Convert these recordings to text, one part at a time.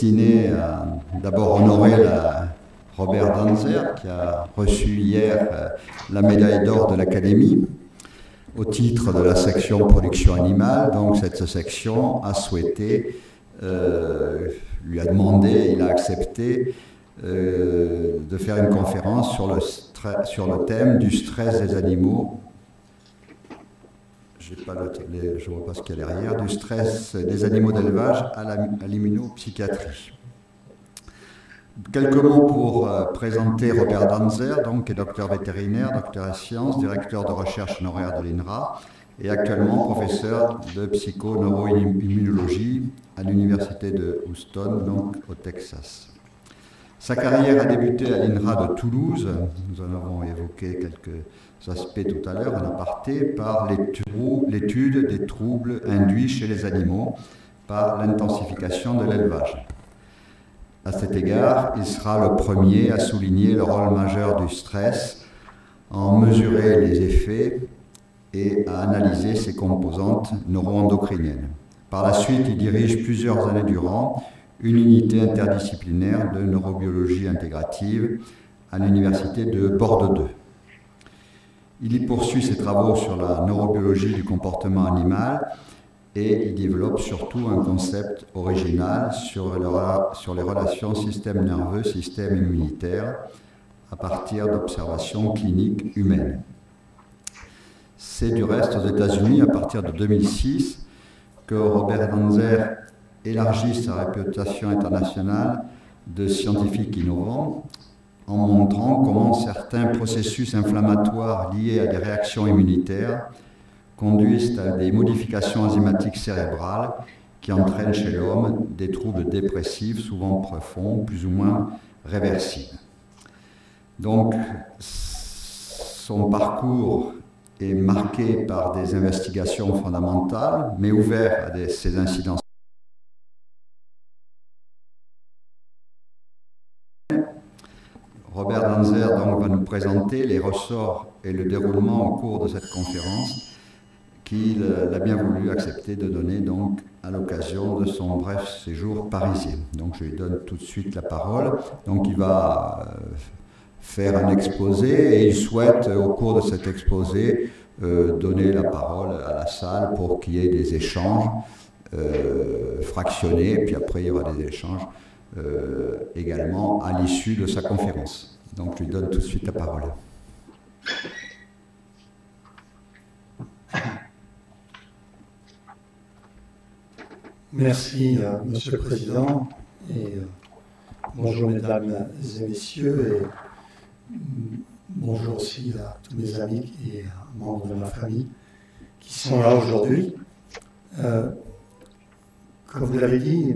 destiné à d'abord honorer Robert Danzer, qui a reçu hier la médaille d'or de l'Académie au titre de la section production animale. Donc cette section a souhaité, lui a demandé, il a accepté de faire une conférence sur le thème du stress des animaux. Je ne vois pas ce qu'il y a derrière, du stress des animaux d'élevage à l'immunopsychiatrie. Quelques mots pour présenter Robert Danzer, donc, qui est docteur vétérinaire, docteur en sciences, directeur de recherche honoraire de l'INRA et actuellement professeur de psycho-neuroimmunologie à l'université de Houston, donc au Texas. Sa carrière a débuté à l'INRA de Toulouse, nous en avons évoqué quelques aspects tout à l'heure en aparté, par l'étude des troubles induits chez les animaux par l'intensification de l'élevage. À cet égard, il sera le premier à souligner le rôle majeur du stress, à en mesurer les effets et à analyser ses composantes neuroendocriniennes. Par la suite, il dirige plusieurs années durant une unité interdisciplinaire de neurobiologie intégrative à l'université de Bordeaux II. Il y poursuit ses travaux sur la neurobiologie du comportement animal et il développe surtout un concept original sur les relations système nerveux, système immunitaire à partir d'observations cliniques humaines. C'est du reste aux États-Unis, à partir de 2006, que Robert Danzer élargit sa réputation internationale de scientifique innovant en montrant comment certains processus inflammatoires liés à des réactions immunitaires conduisent à des modifications enzymatiques cérébrales qui entraînent chez l'homme des troubles dépressifs, souvent profonds, plus ou moins réversibles. Donc, son parcours est marqué par des investigations fondamentales, mais ouvert à ces incidences. Robert Danzer donc, va nous présenter les ressorts et le déroulement au cours de cette conférence qu'il a bien voulu accepter de donner donc, à l'occasion de son bref séjour parisien. Donc je lui donne tout de suite la parole. Donc il va faire un exposé et il souhaite au cours de cet exposé donner la parole à la salle pour qu'il y ait des échanges fractionnés, et puis après il y aura des échanges également à l'issue de sa conférence. Donc je lui donne tout de suite la parole. Merci, Monsieur le Président, et bonjour mesdames et messieurs, et bonjour aussi à tous mes amis et membres de ma famille qui sont là aujourd'hui. Comme vous l'avez dit,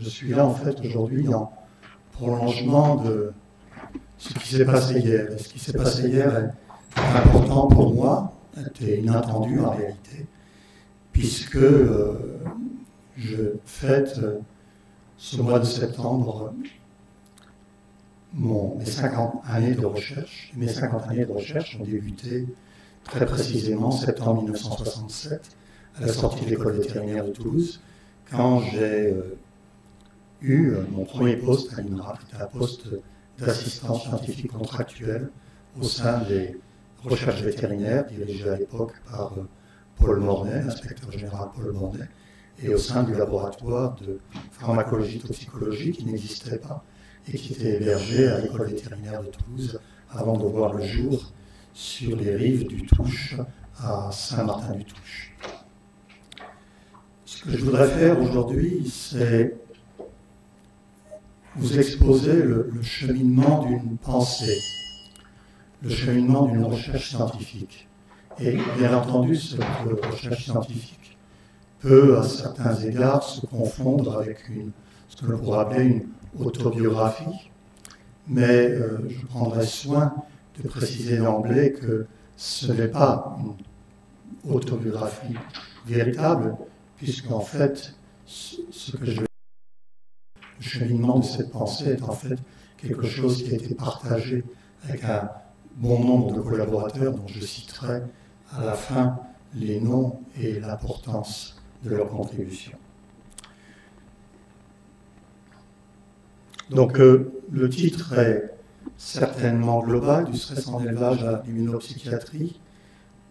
je suis là en fait aujourd'hui en prolongement de ce qui s'est passé hier. Et ce qui s'est passé hier est important pour moi, était inattendu en réalité, puisque je fête ce mois de septembre mes 50 années de recherche. Mes 50 années de recherche ont débuté très précisément en septembre 1967, à la sortie de l'école vétérinaire de Toulouse, quand j'ai eu mon premier poste à l'INRA, qui était un poste d'assistant scientifique contractuel au sein des recherches vétérinaires, dirigé à l'époque par Paul Mornay, l'inspecteur général Paul Mornay, et au sein du laboratoire de pharmacologie toxicologie qui n'existait pas et qui était hébergé à l'école vétérinaire de Toulouse avant de voir le jour sur les rives du Touche à Saint-Martin-du-Touche. Ce que je voudrais faire aujourd'hui, c'est vous exposer le cheminement d'une pensée, le cheminement d'une recherche scientifique. Et bien entendu, cette recherche scientifique peut, à certains égards, se confondre avec ce que l'on pourrait appeler une autobiographie. Mais je prendrai soin de préciser d'emblée que ce n'est pas une autobiographie véritable, puisqu'en fait, ce que je le cheminement de cette pensée est en fait quelque chose qui a été partagé avec un bon nombre de collaborateurs dont je citerai à la fin les noms et l'importance de leur contribution. Donc le titre est certainement global, du stress en élevage à l'immunopsychiatrie.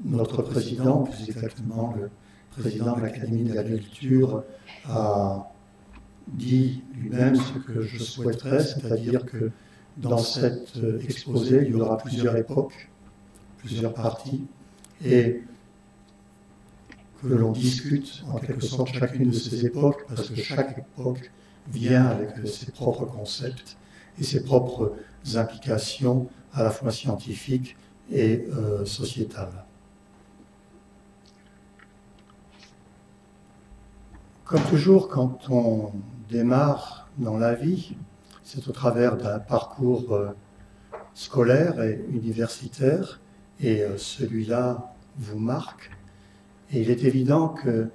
Notre président, plus exactement le président de l'Académie de l'agriculture, a dit lui-même ce que je souhaiterais, c'est-à-dire que dans cet exposé, il y aura plusieurs époques, plusieurs parties, et que l'on discute en quelque sorte chacune de ces époques, parce que chaque époque vient avec ses propres concepts et ses propres implications à la fois scientifiques et sociétales. Comme toujours, quand on démarre dans la vie, c'est au travers d'un parcours scolaire et universitaire, et celui-là vous marque. Et il est évident que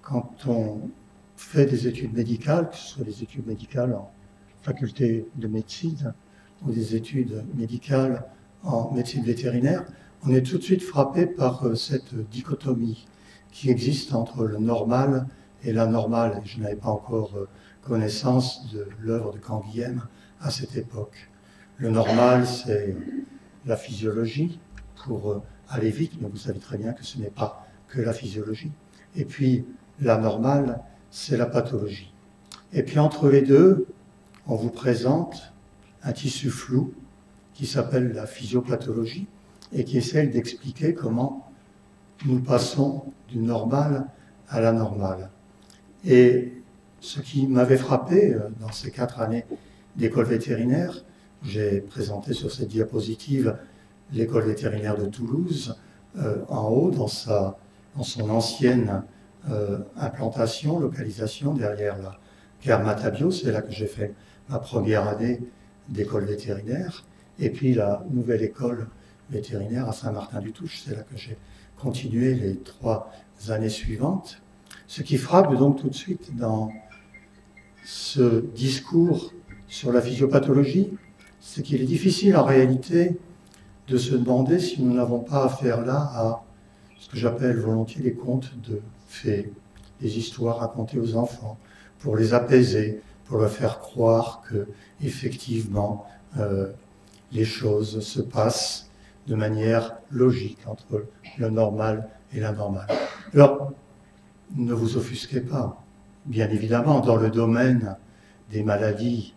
quand on fait des études médicales, que ce soit des études médicales en faculté de médecine ou des études médicales en médecine vétérinaire, on est tout de suite frappé par cette dichotomie qui existe entre le normal et l'anormal. Je n'avais pas encore connaissance de l'œuvre de Canguilhem à cette époque. Le normal, c'est la physiologie, pour aller vite, mais vous savez très bien que ce n'est pas que la physiologie. Et puis, l'anormal, c'est la pathologie. Et puis, entre les deux, on vous présente un tissu flou qui s'appelle la physiopathologie et qui essaie d'expliquer comment nous passons du normal à l'anormal. Et ce qui m'avait frappé dans ces 4 années d'école vétérinaire, j'ai présenté sur cette diapositive l'école vétérinaire de Toulouse, en haut, dans son ancienne implantation, localisation, derrière la gare Matabio. C'est là que j'ai fait ma première année d'école vétérinaire. Et puis la nouvelle école vétérinaire à Saint-Martin-du-Touche, c'est là que j'ai continué les 3 années suivantes. Ce qui frappe donc tout de suite dans ce discours sur la physiopathologie, c'est qu'il est difficile en réalité de se demander si nous n'avons pas affaire là à ce que j'appelle volontiers les contes de fées, des histoires racontées aux enfants pour les apaiser, pour leur faire croire que effectivement les choses se passent de manière logique entre le normal et l'anormal. Alors, ne vous offusquez pas. Bien évidemment, dans le domaine des maladies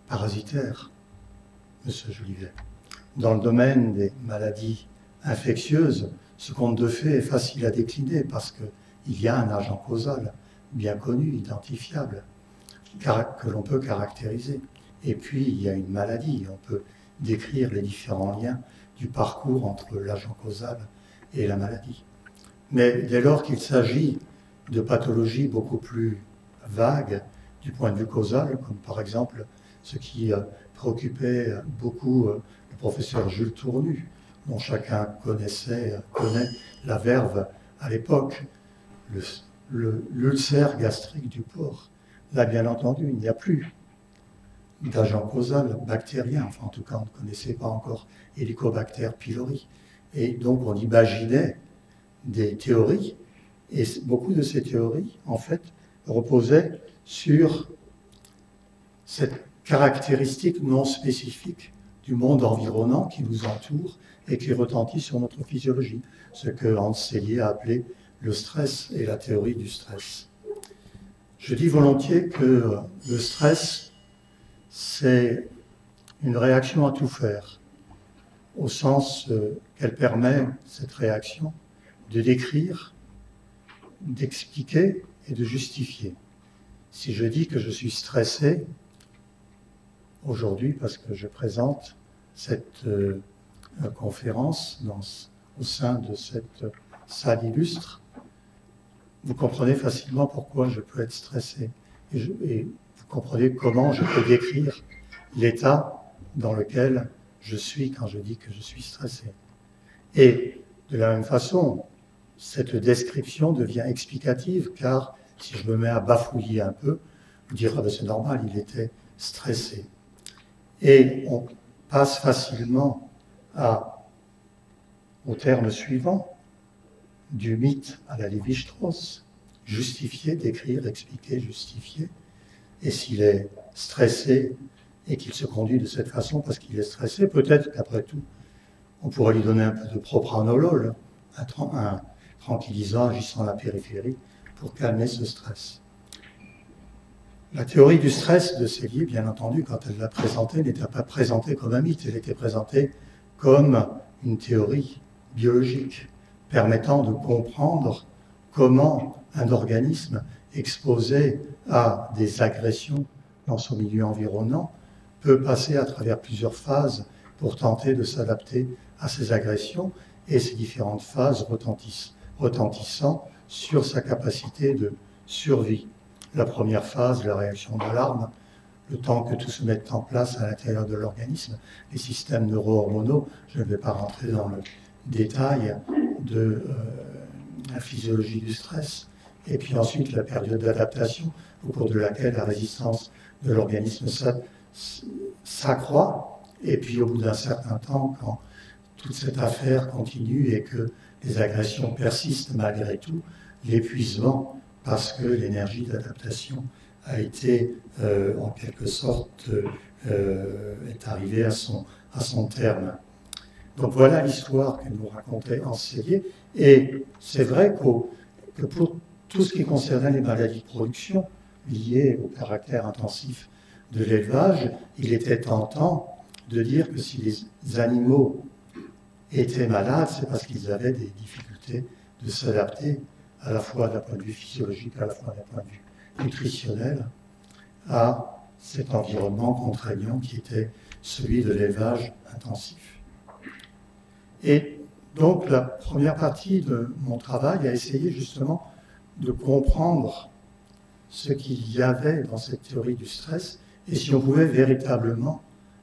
parasitaires, Monsieur Jolivet, dans le domaine des maladies infectieuses, ce conte de fées est facile à décliner parce qu'il y a un agent causal bien connu, identifiable, que l'on peut caractériser. Et puis, il y a une maladie. On peut décrire les différents liens du parcours entre l'agent causal et la maladie. Mais dès lors qu'il s'agit de pathologies beaucoup plus vagues du point de vue causal, comme par exemple ce qui préoccupait beaucoup le professeur Jules Tournu, dont chacun connaît la verve à l'époque, l'ulcère gastrique du porc. Là, bien entendu, il n'y a plus d'agent causal bactérien, enfin en tout cas on ne connaissait pas encore Helicobacter pylori. Et donc on imaginait des théories, et beaucoup de ces théories, en fait, reposaient sur cette caractéristique non spécifique du monde environnant qui nous entoure et qui retentit sur notre physiologie, ce que Hans Selye a appelé le stress et la théorie du stress. Je dis volontiers que le stress, c'est une réaction à tout faire, au sens qu'elle permet, cette réaction, de décrire, d'expliquer et de justifier. Si je dis que je suis stressé, aujourd'hui, parce que je présente cette conférence au sein de cette salle illustre, vous comprenez facilement pourquoi je peux être stressé. Et vous comprenez comment je peux décrire l'état dans lequel je suis quand je dis que je suis stressé. Et de la même façon, cette description devient explicative, car si je me mets à bafouiller un peu, vous direz, ah ben c'est normal, il était stressé. Et on passe facilement au terme suivant, du mythe à la Lévi-Strauss, justifier, décrire, expliquer, justifier. Et s'il est stressé, et qu'il se conduit de cette façon parce qu'il est stressé. Peut-être qu'après tout, on pourrait lui donner un peu de propranolol, un tranquillisant agissant à la périphérie pour calmer ce stress. La théorie du stress de Selye, bien entendu, quand elle l'a présentée, n'était pas présentée comme un mythe, elle était présentée comme une théorie biologique permettant de comprendre comment un organisme exposé à des agressions dans son milieu environnant peut passer à travers plusieurs phases pour tenter de s'adapter à ces agressions et ces différentes phases retentissant sur sa capacité de survie. La première phase, la réaction d'alarme, le temps que tout se mette en place à l'intérieur de l'organisme, les systèmes neuro-hormonaux, je ne vais pas rentrer dans le détail de la physiologie du stress, et puis ensuite la période d'adaptation au cours de laquelle la résistance de l'organisme s'accroît, et puis au bout d'un certain temps, quand toute cette affaire continue et que les agressions persistent malgré tout, l'épuisement, parce que l'énergie d'adaptation a été en quelque sorte est arrivée à son terme. Donc voilà l'histoire que nous racontait Selye. Et c'est vrai que pour tout ce qui concernait les maladies de production liées au caractère intensif de l'élevage, il était tentant de dire que si les animaux étaient malades, c'est parce qu'ils avaient des difficultés de s'adapter à la fois d'un point de vue physiologique, à la fois d'un point de vue nutritionnel, à cet environnement contraignant qui était celui de l'élevage intensif. Et donc la première partie de mon travail a essayé justement de comprendre ce qu'il y avait dans cette théorie du stress et si on pouvait véritablement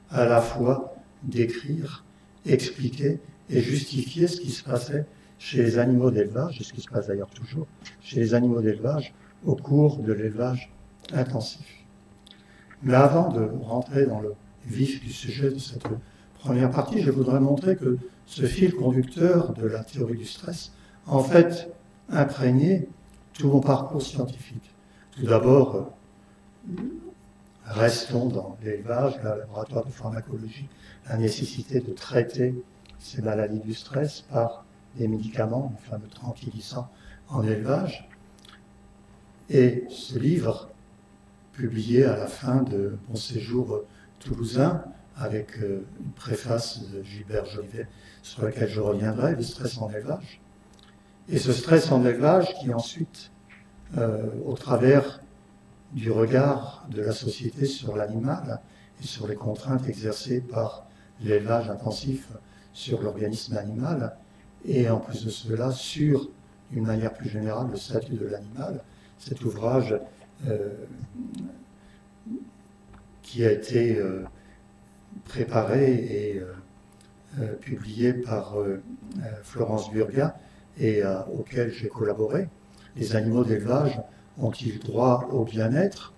à la fois décrire, expliquer et justifier ce qui se passait chez les animaux d'élevage, et ce qui se passe d'ailleurs toujours chez les animaux d'élevage au cours de l'élevage intensif. Mais avant de rentrer dans le vif du sujet de cette première partie, je voudrais montrer que ce fil conducteur de la théorie du stress a en fait imprégné tout mon parcours scientifique. Tout d'abord, restons dans l'élevage, le laboratoire de pharmacologie, la nécessité de traiter ces maladies du stress par des médicaments, le fameux tranquillisant en élevage. Et ce livre, publié à la fin de mon séjour toulousain, avec une préface de Gilbert Jolivet, sur laquelle je reviendrai, le stress en élevage. Et ce stress en élevage qui ensuite, au travers du regard de la société sur l'animal et sur les contraintes exercées par l'élevage intensif sur l'organisme animal, et en plus de cela, sur, d'une manière plus générale, le statut de l'animal, cet ouvrage qui a été préparé et publié par Florence Burga et auquel j'ai collaboré. Les animaux d'élevage ont-ils droit au bien-être?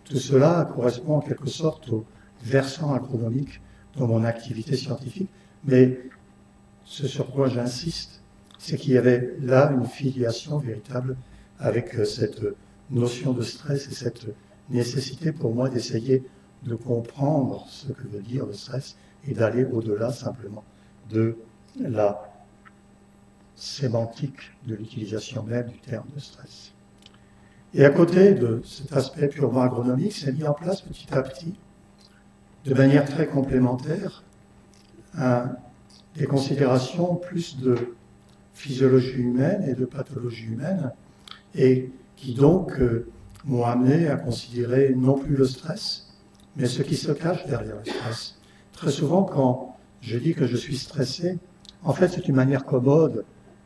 Tout cela correspond en quelque sorte au versant agronomique de mon activité scientifique, mais ce sur quoi j'insiste, c'est qu'il y avait là une filiation véritable avec cette notion de stress et cette nécessité pour moi d'essayer de comprendre ce que veut dire le stress et d'aller au-delà simplement de la sémantique de l'utilisation même du terme de stress. Et à côté de cet aspect purement agronomique, s'est mis en place petit à petit, de manière très complémentaire, des considérations plus de physiologie humaine et de pathologie humaine, et qui donc m'ont amené à considérer non plus le stress, mais ce qui se cache derrière le stress. Très souvent, quand je dis que je suis stressé, en fait, c'est une manière commode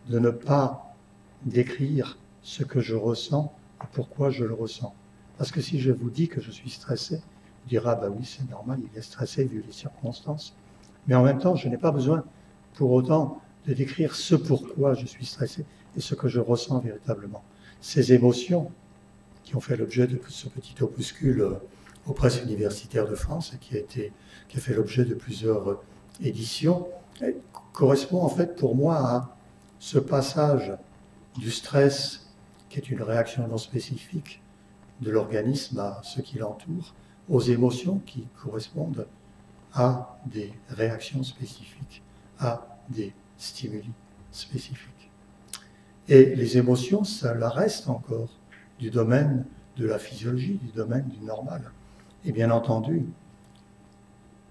de ne pas décrire ce que je ressens et pourquoi je le ressens. Parce que si je vous dis que je suis stressé, vous direz, ah bah oui, c'est normal, il est stressé vu les circonstances. Mais en même temps, je n'ai pas besoin pour autant de décrire ce pourquoi je suis stressé et ce que je ressens véritablement. Ces émotions qui ont fait l'objet de ce petit opuscule aux presses universitaires de France et qui a fait l'objet de plusieurs éditions, correspond en fait pour moi à ce passage du stress, qui est une réaction non spécifique de l'organisme à ce qui l'entoure, aux émotions qui correspondent à des réactions spécifiques, à des stimuli spécifiques. Et les émotions, ça reste encore du domaine de la physiologie, du domaine du normal. Et bien entendu,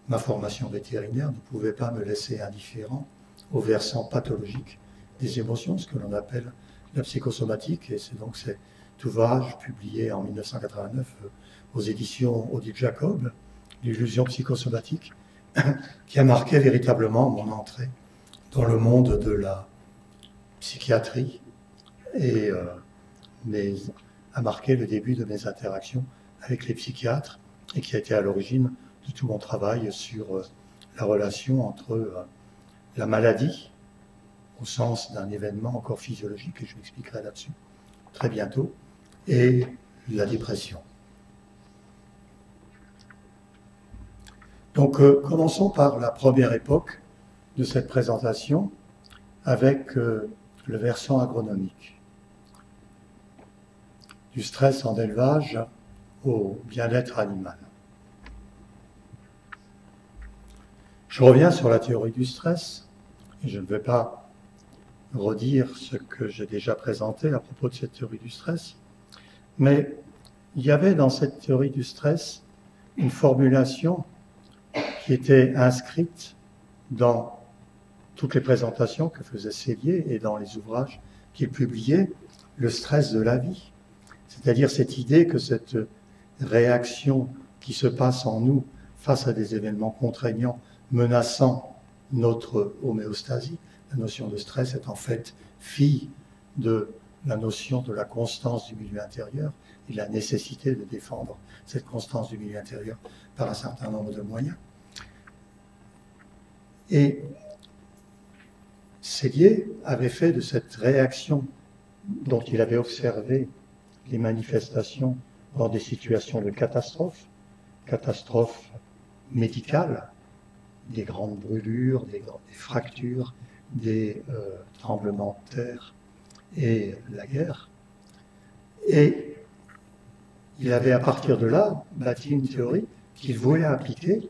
ma formation vétérinaire ne pouvait pas me laisser indifférent au versant pathologique des émotions, ce que l'on appelle la psychosomatique. Et c'est donc cet ouvrage publié en 1989 aux éditions Odile Jacob, l'illusion psychosomatique, qui a marqué véritablement mon entrée dans le monde de la psychiatrie et a marqué le début de mes interactions avec les psychiatres et qui a été à l'origine de tout mon travail sur la relation entre la maladie, au sens d'un événement encore physiologique, et je m'expliquerai là-dessus très bientôt, et la dépression. Donc, commençons par la première époque de cette présentation, avec le versant agronomique. Du stress en élevage au bien-être animal. Je reviens sur la théorie du stress, et je ne vais pas redire ce que j'ai déjà présenté à propos de cette théorie du stress, mais il y avait dans cette théorie du stress une formulation qui était inscrite dans toutes les présentations que faisait Sellier et dans les ouvrages qu'il publiait, le stress de la vie. C'est-à-dire cette idée que cette réaction qui se passe en nous face à des événements contraignants menaçant notre homéostasie, la notion de stress est en fait fille de la notion de la constance du milieu intérieur et la nécessité de défendre cette constance du milieu intérieur par un certain nombre de moyens. Et Sellier avait fait de cette réaction dont il avait observé les manifestations dans des situations de catastrophe, catastrophes médicales, des grandes brûlures, des fractures, des tremblements de terre et la guerre. Et il avait à partir de là bâti une théorie qu'il voulait appliquer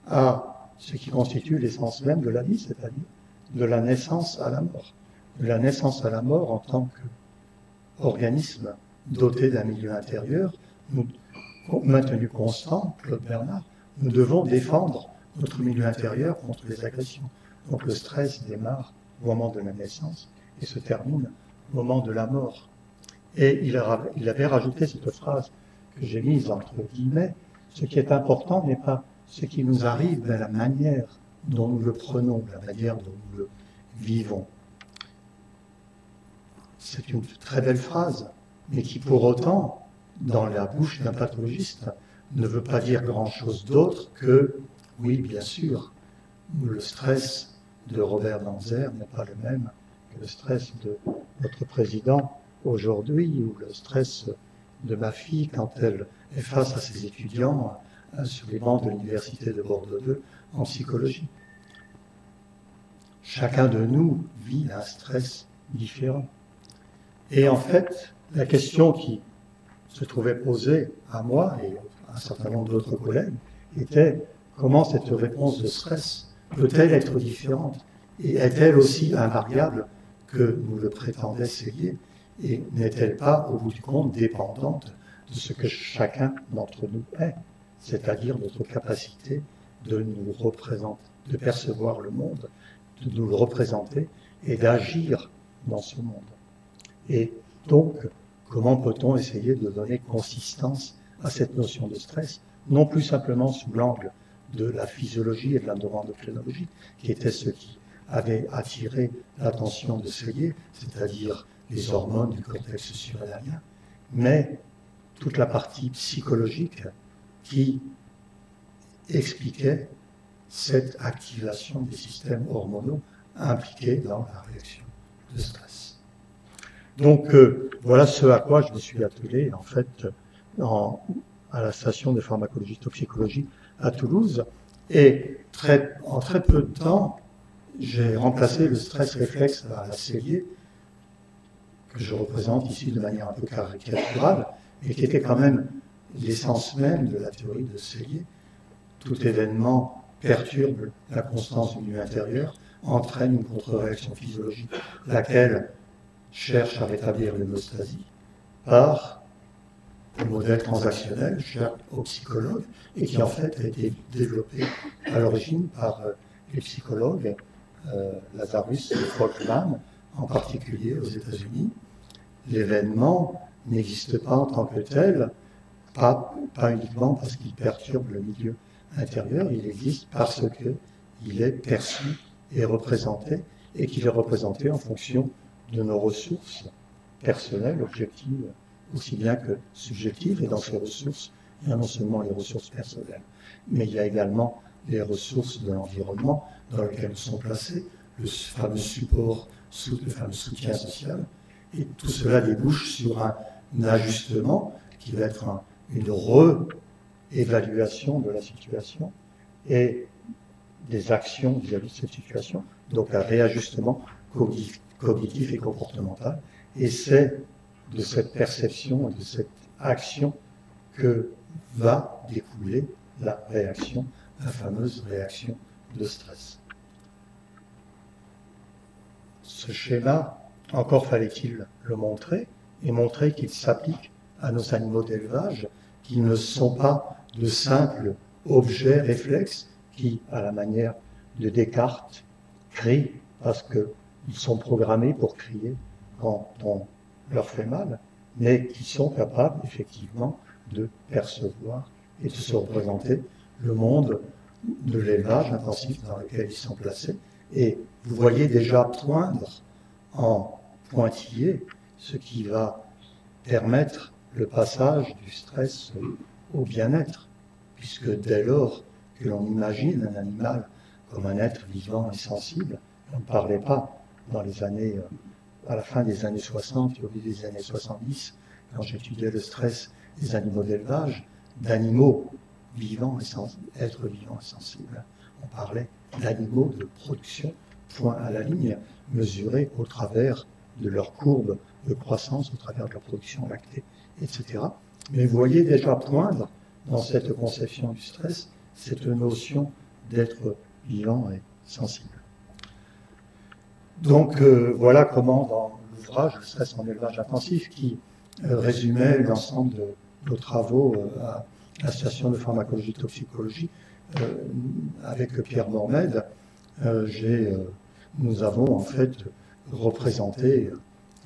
à ce qui constitue l'essence même de la vie, c'est-à-dire de la naissance à la mort. De la naissance à la mort en tant qu'organisme doté d'un milieu intérieur, maintenu constant, Claude Bernard, nous devons défendre notre milieu intérieur contre les agressions. Donc le stress démarre au moment de la naissance et se termine au moment de la mort. Et il avait rajouté cette phrase que j'ai mise entre guillemets, ce qui est important n'est pas ce qui nous arrive, mais la manière dont nous le prenons, la manière dont nous le vivons. C'est une très belle phrase, mais qui pour autant, dans la bouche d'un pathologiste, ne veut pas dire grand-chose d'autre que, oui, bien sûr, le stress de Robert Danzer n'est pas le même que le stress de notre président aujourd'hui, ou le stress de ma fille quand elle est face à ses étudiants sur les bancs de l'université de Bordeaux 2 en psychologie. Chacun de nous vit un stress différent. Et en fait, la question qui se trouvait posée à moi et à un certain nombre d'autres collègues était comment cette réponse de stress peut-elle être différente et est-elle aussi invariable que nous le prétendait Sellier et n'est-elle pas, au bout du compte, dépendante de ce que chacun d'entre nous est, c'est-à-dire notre capacité de nous représenter, de percevoir le monde, de nous le représenter et d'agir dans ce monde. Et donc, comment peut-on essayer de donner consistance à cette notion de stress, non plus simplement sous l'angle de la physiologie et de la neuroendocrinologie, qui était ce qui avait attiré l'attention de Sellier, c'est-à-dire les hormones du cortex surrénalien, mais toute la partie psychologique qui expliquait cette activation des systèmes hormonaux impliqués dans la réaction de stress. Donc, voilà ce à quoi je me suis attelé, en fait, à la station de pharmacologie toxicologie à Toulouse. Et en très peu de temps, j'ai remplacé le stress réflexe à la Sellier, que je représente ici de manière un peu caricaturale, et qui était quand même l'essence même de la théorie de Selye. Tout événement perturbe la constance du milieu intérieur, entraîne une contre-réaction physiologique, laquelle cherche à rétablir l'homéostasie par le modèle transactionnel cher aux psychologues et qui en fait a été développé à l'origine par les psychologues Lazarus et Folkman, en particulier aux États-Unis. L'événement n'existe pas en tant que tel, pas uniquement parce qu'il perturbe le milieu intérieur, il existe parce qu'il est perçu et représenté, et qu'il est représenté en fonction de nos ressources personnelles, objectives, aussi bien que subjectives, et dans ces ressources, il y a non seulement les ressources personnelles, mais il y a également les ressources de l'environnement dans lequel nous sommes placés, le fameux support, le fameux soutien social, et tout cela débouche sur un ajustement qui va être une réévaluation de la situation et des actions vis-à-vis de cette situation, donc un réajustement cognitif et comportemental. Et c'est de cette perception et de cette action que va découler la réaction, la fameuse réaction de stress. Ce schéma, encore fallait-il le montrer, et montrer qu'il s'applique à nos animaux d'élevage, qui ne sont pas de simples objets réflexes qui, à la manière de Descartes, crient parce qu'ils sont programmés pour crier quand on leur fait mal, mais qui sont capables effectivement de percevoir et de se représenter le monde de l'élevage intensif dans lequel ils sont placés. Et vous voyez déjà poindre en pointillé ce qui va permettre le passage du stress au bien-être, puisque dès lors que l'on imagine un animal comme un être vivant et sensible, on ne parlait pas dans les années, à la fin des années 60 et au début des années 70, quand j'étudiais le stress des animaux d'élevage, d'animaux vivants et êtres vivants et sensibles. On parlait d'animaux de production, point à la ligne, mesurés au travers de leur courbe de croissance, au travers de leur production lactée, etc. Mais vous voyez déjà poindre dans cette conception du stress cette notion d'être vivant et sensible. Donc voilà comment dans l'ouvrage « Le stress en élevage intensif » qui résumait l'ensemble de nos travaux à la station de pharmacologie toxicologie avec Pierre Mormed, nous avons en fait représenté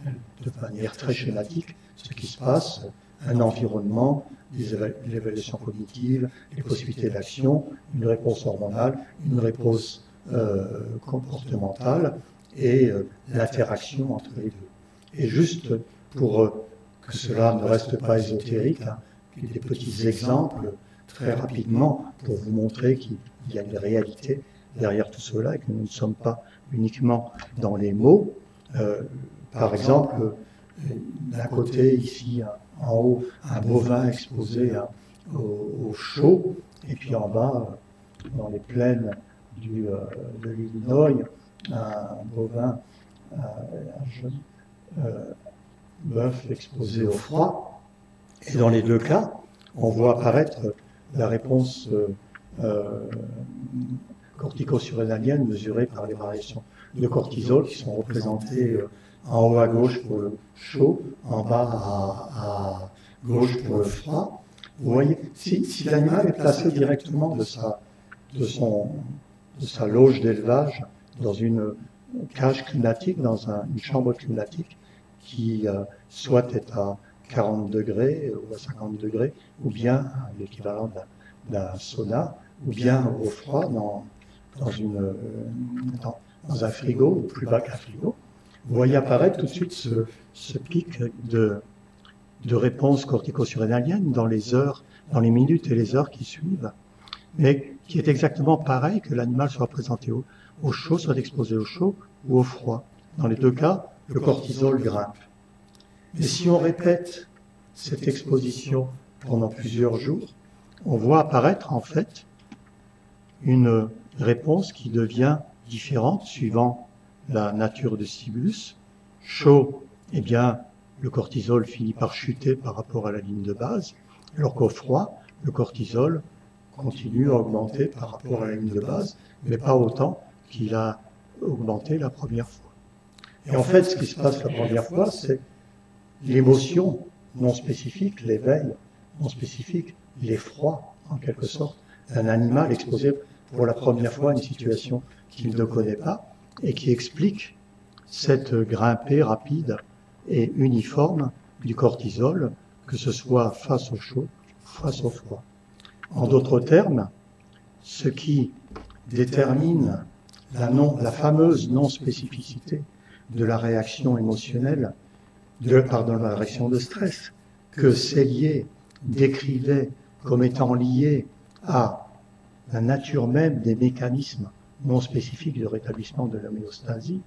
de manière très schématique ce qui se passe, un environnement, l'évaluation cognitive, les possibilités d'action, une réponse hormonale, une réponse comportementale et l'interaction entre les deux. Et juste pour que cela ne reste pas ésotérique, des petits exemples très rapidement pour vous montrer qu'il y a une réalité derrière tout cela et que nous ne sommes pas uniquement dans les mots. Par exemple, d'un côté, ici, en haut, un bovin exposé au chaud, et puis en bas, dans les plaines de l'Illinois, un bovin, un jeune bœuf exposé au froid. Et dans les deux cas, on voit apparaître la réponse cortico-surrénalienne mesurée par les variations de cortisol qui sont représentées en haut à gauche pour le chaud, en bas à gauche pour le froid. Vous voyez, si l'animal est placé directement de sa loge d'élevage dans une cage climatique, dans une chambre climatique qui soit est à 40 degrés ou à 50 degrés, ou bien l'équivalent d'un sauna, ou bien au froid dans un frigo, ou plus bas qu'un frigo, vous voyez apparaître tout de suite ce pic de réponse cortico-surrénalienne dans les minutes et les heures qui suivent, mais qui est exactement pareil que l'animal soit présenté au chaud, soit exposé au chaud ou au froid. Dans les deux cas, le cortisol grimpe. Mais si on répète cette exposition pendant plusieurs jours, on voit apparaître en fait une réponse qui devient différente suivant la nature du stimulus. Chaud, eh bien, le cortisol finit par chuter par rapport à la ligne de base, Alors qu'au froid, le cortisol continue à augmenter par rapport à la ligne de base, mais pas autant qu'il a augmenté la première fois. Et en fait, ce qui se passe la première fois, c'est l'émotion non spécifique, l'éveil non spécifique, l'effroi, en quelque sorte, d'un animal exposé pour la première fois à une situation qu'il ne connaît pas et qui explique cette grimpée rapide et uniforme du cortisol, que ce soit face au chaud, face au froid. En d'autres termes, ce qui détermine la fameuse non-spécificité de la réaction émotionnelle, la réaction de stress, que Selye décrivait comme étant liée à la nature même des mécanismes non spécifiques de rétablissement de l'homéostasie,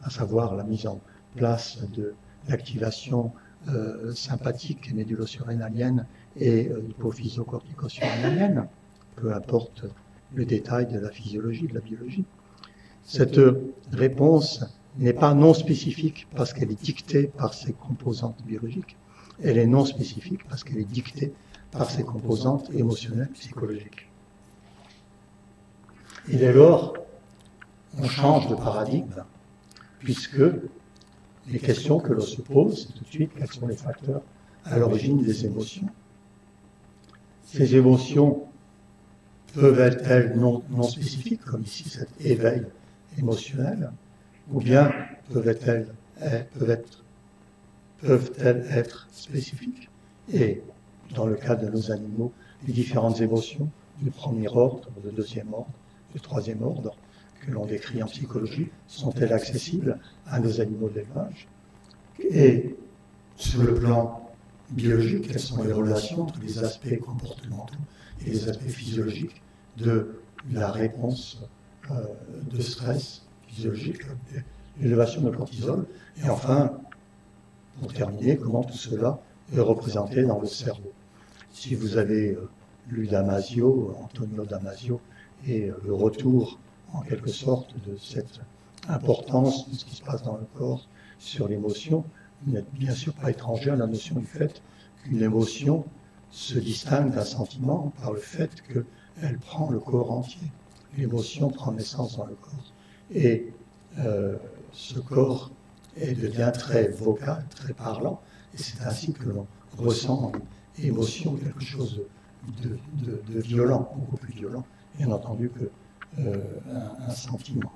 à savoir la mise en place de l'activation sympathique et médulo-surrénalienne et hypophyso-cortico-surrénalienne, peu importe le détail de la physiologie, de la biologie. Cette réponse n'est pas non spécifique parce qu'elle est dictée par ses composantes biologiques, elle est non spécifique parce qu'elle est dictée par ses composantes émotionnelles, psychologiques. Et dès lors, on change de paradigme, puisque les questions que l'on se pose, tout de suite, quels sont les facteurs à l'origine des émotions? Ces émotions peuvent-elles non spécifiques, comme ici cet éveil émotionnel, ou bien peuvent-elles être spécifiques? Et dans le cas de nos animaux, les différentes émotions du premier ordre, de deuxième ordre, de troisième ordre, que l'on décrit en psychologie, sont-elles accessibles à nos animaux d'élevage? Et sur le plan biologique, quelles sont les relations entre les aspects comportementaux et les aspects physiologiques de la réponse de stress physiologique, de l'élévation de cortisol? Et enfin, pour terminer, comment tout cela est représenté dans le cerveau? Si vous avez lu Damasio, Antonio Damasio, et le retour en quelque sorte de cette importance de ce qui se passe dans le corps sur l'émotion, vous n'êtes bien sûr pas étranger à la notion du fait qu'une émotion se distingue d'un sentiment par le fait qu'elle prend le corps entier. L'émotion prend naissance dans le corps. Et ce corps devient très vocal, très parlant, et c'est ainsi que l'on ressent émotion, quelque chose de violent, beaucoup plus violent, bien entendu, qu'un sentiment.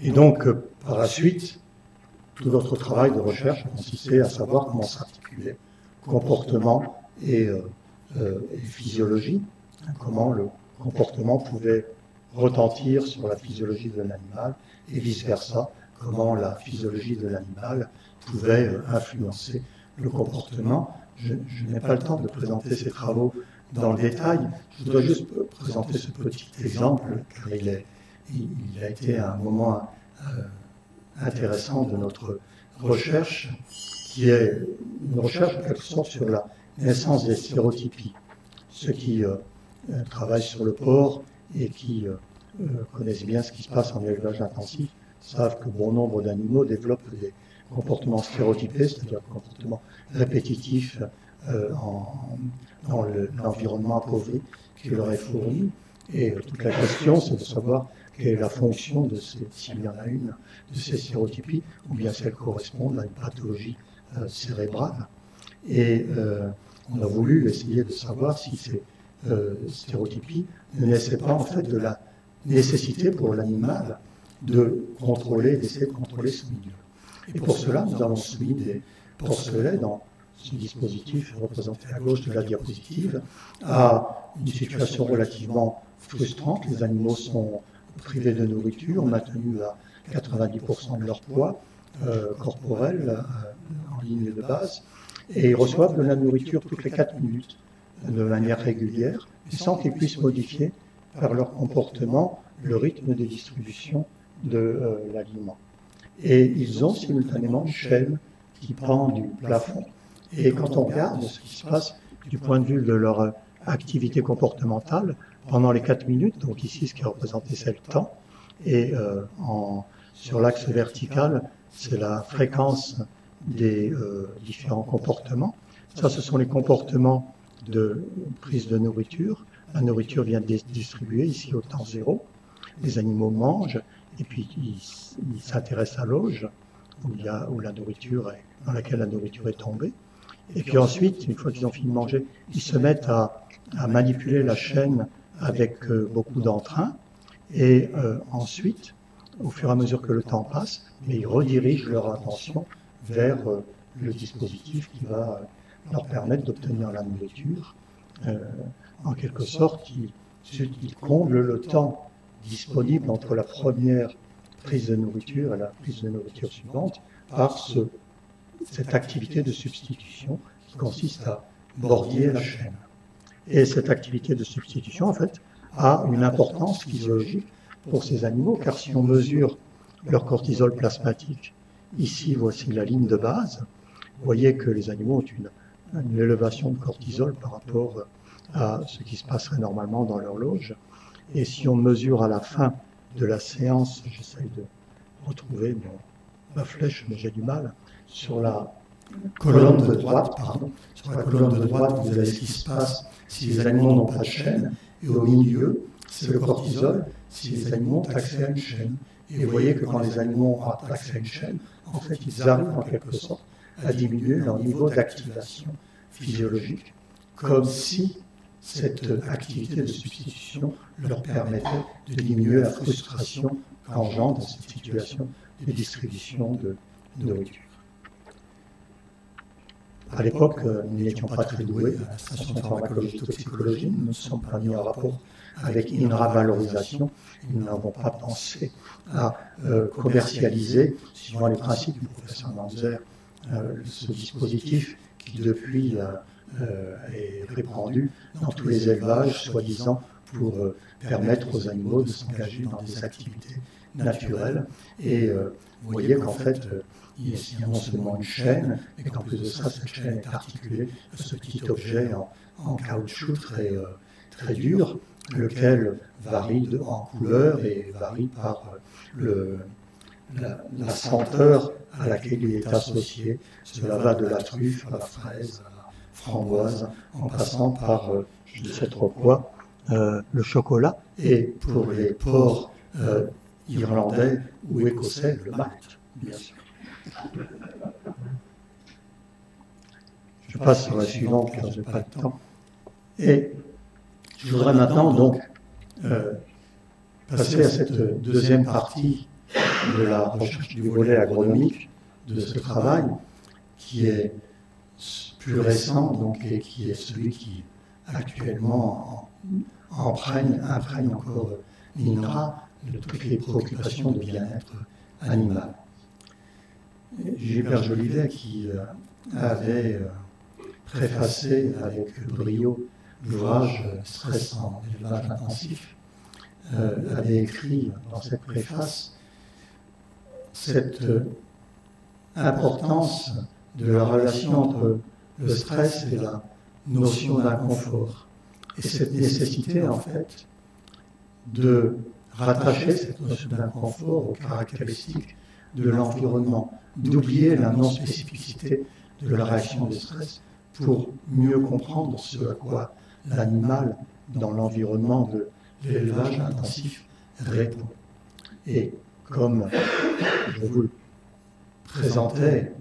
Et donc, par la suite, tout notre travail de recherche a consisté à savoir comment s'articuler comportement et physiologie, comment le comportement pouvait retentir sur la physiologie de l'animal et vice-versa, comment la physiologie de l'animal pouvait influencer le comportement. Je n'ai pas le temps de présenter ces travaux dans le détail, je voudrais juste présenter ce petit exemple, car il a été un moment intéressant de notre recherche, qui est une recherche en quelque sorte sur la naissance des stéréotypies. Ceux qui travaillent sur le porc et qui connaissent bien ce qui se passe en élevage intensif savent que bon nombre d'animaux développent des comportements stéréotypés, c'est-à-dire des comportements répétitifs dans l'environnement appauvri qui leur est fourni. Et toute la question, c'est de savoir quelle est la fonction de s'il y en a une, de ces stéréotypies, ou bien si elles correspondent à une pathologie cérébrale. Et on a voulu essayer de savoir si ces stéréotypies ne naissaient pas en fait de la nécessité pour l'animal d'essayer de contrôler son milieu. Et pour cela, nous avons soumis des porcelets dans ce dispositif représenté à gauche de la diapositive à une situation relativement frustrante. Les animaux sont privés de nourriture, maintenus à 90% de leur poids corporel en ligne de base, et ils reçoivent de la nourriture toutes les 4 minutes de manière régulière, sans qu'ils puissent modifier par leur comportement le rythme de distribution de l'aliment. Et ils ont simultanément une chaîne qui pend du plafond. Et quand on regarde ce qui se passe du point de vue de leur activité comportementale, pendant les 4 minutes, donc ici ce qui est représenté c'est le temps, et sur l'axe vertical, c'est la fréquence des différents comportements. Ça, ce sont les comportements de prise de nourriture. La nourriture vient d'être distribuée ici au temps zéro. Les animaux mangent et puis ils s'intéressent à l'auge où la nourriture dans laquelle la nourriture est tombée. Et puis ensuite, une fois qu'ils ont fini de manger, ils se mettent à manipuler la chaîne avec beaucoup d'entrain. Et ensuite, au fur et à mesure que le temps passe, ils redirigent leur attention vers le dispositif qui va leur permettre d'obtenir la nourriture. En quelque sorte, ils comblent le temps disponible entre la première prise de nourriture et la prise de nourriture suivante par cette activité de substitution qui consiste à bordier la chaîne. Et cette activité de substitution, en fait, a une importance physiologique pour ces animaux, car si on mesure leur cortisol plasmatique, ici, voici la ligne de base, vous voyez que les animaux ont une élévation de cortisol par rapport à ce qui se passerait normalement dans l'horloge. Et si on mesure à la fin de la séance, j'essaye de retrouver ma flèche, mais j'ai du mal, sur la colonne de droite, sur la colonne de droite, vous avez ce qui se passe si les animaux n'ont pas de chaîne, et au milieu, c'est le cortisol si les animaux ont accès à une chaîne. Et vous voyez que quand les animaux ont accès à une chaîne, en fait, ils arrivent en quelque sorte à diminuer leur niveau d'activation physiologique, comme si cette activité de substitution leur permettait de diminuer la frustration qu'engendre cette situation de distribution de nourriture. À l'époque, nous n'étions pas très doués à la station de pharmacologie et toxicologie, nous ne sommes pas mis en rapport avec INRA-valorisation, nous n'avons pas pensé à commercialiser, suivant les principes du professeur Manzer, ce dispositif qui depuis est répandu dans tous les élevages, soi-disant pour permettre aux animaux de s'engager dans des activités naturelles. Et vous voyez qu'en fait, il y a non seulement une chaîne, mais qu'en plus de ça, cette chaîne est articulée à ce petit objet en caoutchouc très dur, lequel varie en couleur et varie par la senteur à laquelle il est associé. Cela va de la truffe à la fraise, à la framboise, en passant par, je ne sais trop quoi, le chocolat, et pour les porcs irlandais ou écossais, le malt, bien sûr. Je passe sur la suivante car je n'ai pas le temps. Et je voudrais maintenant donc passer à cette deuxième partie de la recherche du volet agronomique de ce travail, qui est plus récent donc, et qui est celui qui actuellement imprègne encore l'INRA de toutes les préoccupations de bien-être animal. Gilbert Jolivet, qui avait préfacé avec brio l'ouvrage Stress en élevage intensif, avait écrit dans cette préface cette importance de la relation entre le stress et la notion d'inconfort, et cette nécessité en fait de rattacher cette notion d'inconfort aux caractéristiques de l'environnement, d'oublier la non-spécificité de la réaction de stress pour mieux comprendre ce à quoi l'animal, dans l'environnement de l'élevage intensif, répond. Et comme je vous le présentais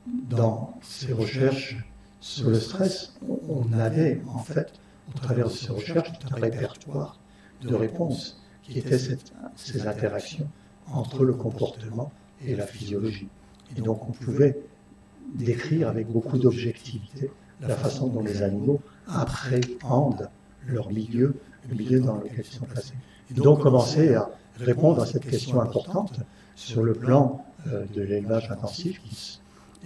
dans ces recherches sur le stress, on avait en fait, au travers de ces recherches, tout un répertoire de réponses qui étaient ces interactions entre le comportement et la physiologie. Et donc on pouvait décrire avec beaucoup d'objectivité la façon dont les animaux appréhendent leur milieu, le milieu dans lequel ils sont placés. Et donc commencer à répondre à cette question importante sur le plan de l'élevage intensif,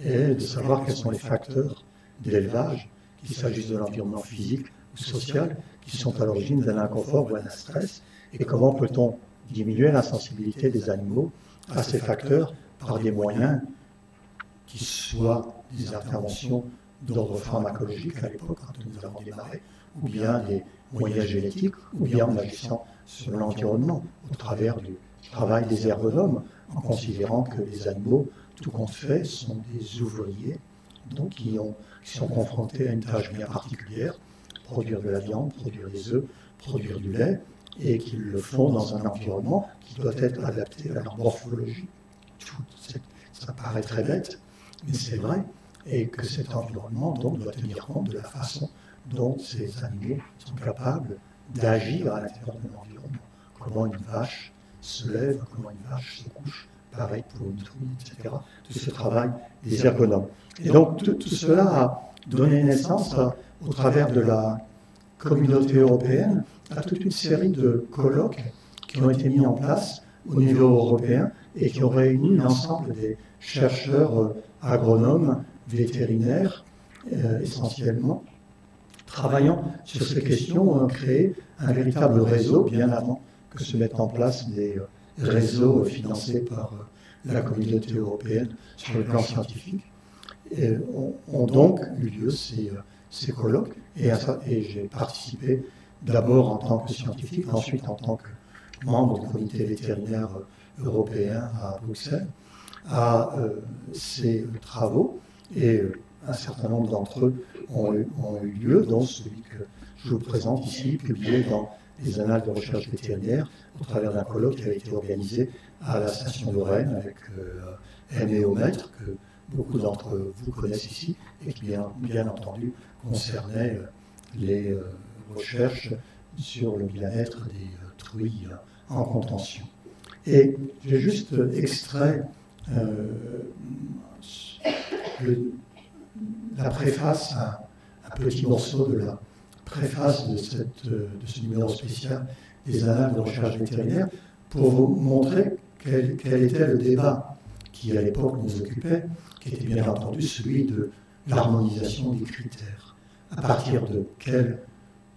et de savoir quels sont les facteurs d'élevage, qu'il s'agisse de l'environnement physique ou social, qui sont à l'origine d'un inconfort ou d'un stress, et comment peut-on diminuer la sensibilité des animaux à ces facteurs par des moyens qui soient des interventions d'ordre pharmacologique à l'époque, quand nous avons démarré, ou bien des moyens génétiques, ou bien en agissant sur l'environnement, au travers du travail des ergonomes, en considérant que les animaux, tout compte fait, sont des ouvriers donc, qui sont confrontés à une tâche bien particulière, produire de la viande, produire des œufs, produire du lait, et qu'ils le font dans un environnement qui doit être adapté à leur morphologie. Ça paraît très bête, mais c'est vrai, et que cet environnement donc, doit tenir compte de la façon dont ces animaux sont capables d'agir à l'intérieur de l'environnement. Comment une vache se lève, comment une vache se couche, pareil pour une truie, etc. Tout ce travail des ergonomes. Et donc tout cela a donné naissance, au travers de la communauté européenne, à toute une série de colloques qui ont été mis en place au niveau européen et qui ont réuni l'ensemble des chercheurs agronomes, vétérinaires, essentiellement, travaillant sur ces questions, ont créé un véritable réseau bien avant que se mettent en place des réseaux financés par la communauté européenne sur le plan scientifique. Et ont donc eu lieu ces colloques, et j'ai participé d'abord en tant que scientifique, ensuite en tant que membre du comité vétérinaire européen à Bruxelles, à ces travaux, et un certain nombre d'entre eux ont eu lieu, dont celui que je vous présente ici, publié dans les Annales de recherche vétérinaire, au travers d'un colloque qui avait été organisé à la station de Rennes avec Héméomètre, que beaucoup d'entre vous connaissent ici, et qui, bien entendu, concernait les recherches sur le bien-être des truies en contention. Et j'ai juste extrait la préface, un petit morceau de la préface de ce numéro spécial des Annales de recherche vétérinaire pour vous montrer quel était le débat qui, à l'époque, nous occupait, qui était bien entendu celui de l'harmonisation des critères. À partir de quels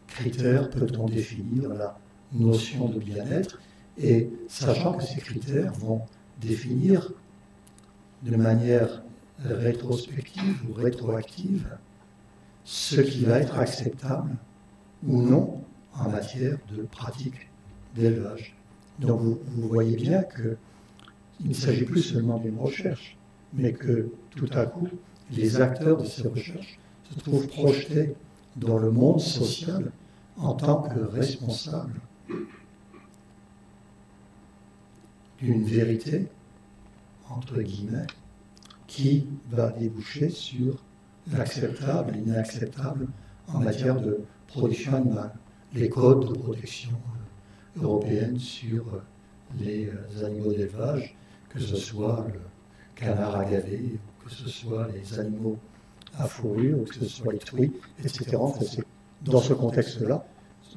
critères peut-on définir la notion de bien-être, et sachant que ces critères vont définir de manière rétrospective ou rétroactive ce qui va être acceptable ou non en matière de pratique d'élevage. Donc vous voyez bien qu'il ne s'agit plus seulement d'une recherche, mais que tout à coup, les acteurs de ces recherches se trouvent projetés dans le monde social en tant que responsables d'une vérité, entre guillemets, qui va déboucher sur l'acceptable et l'inacceptable en matière de production animale. Les codes de protection européenne sur les animaux d'élevage, que ce soit le canard à gaver, que ce soit les animaux à fourrure, ou que ce soit les truies, etc. Enfin, c'est dans ce contexte-là,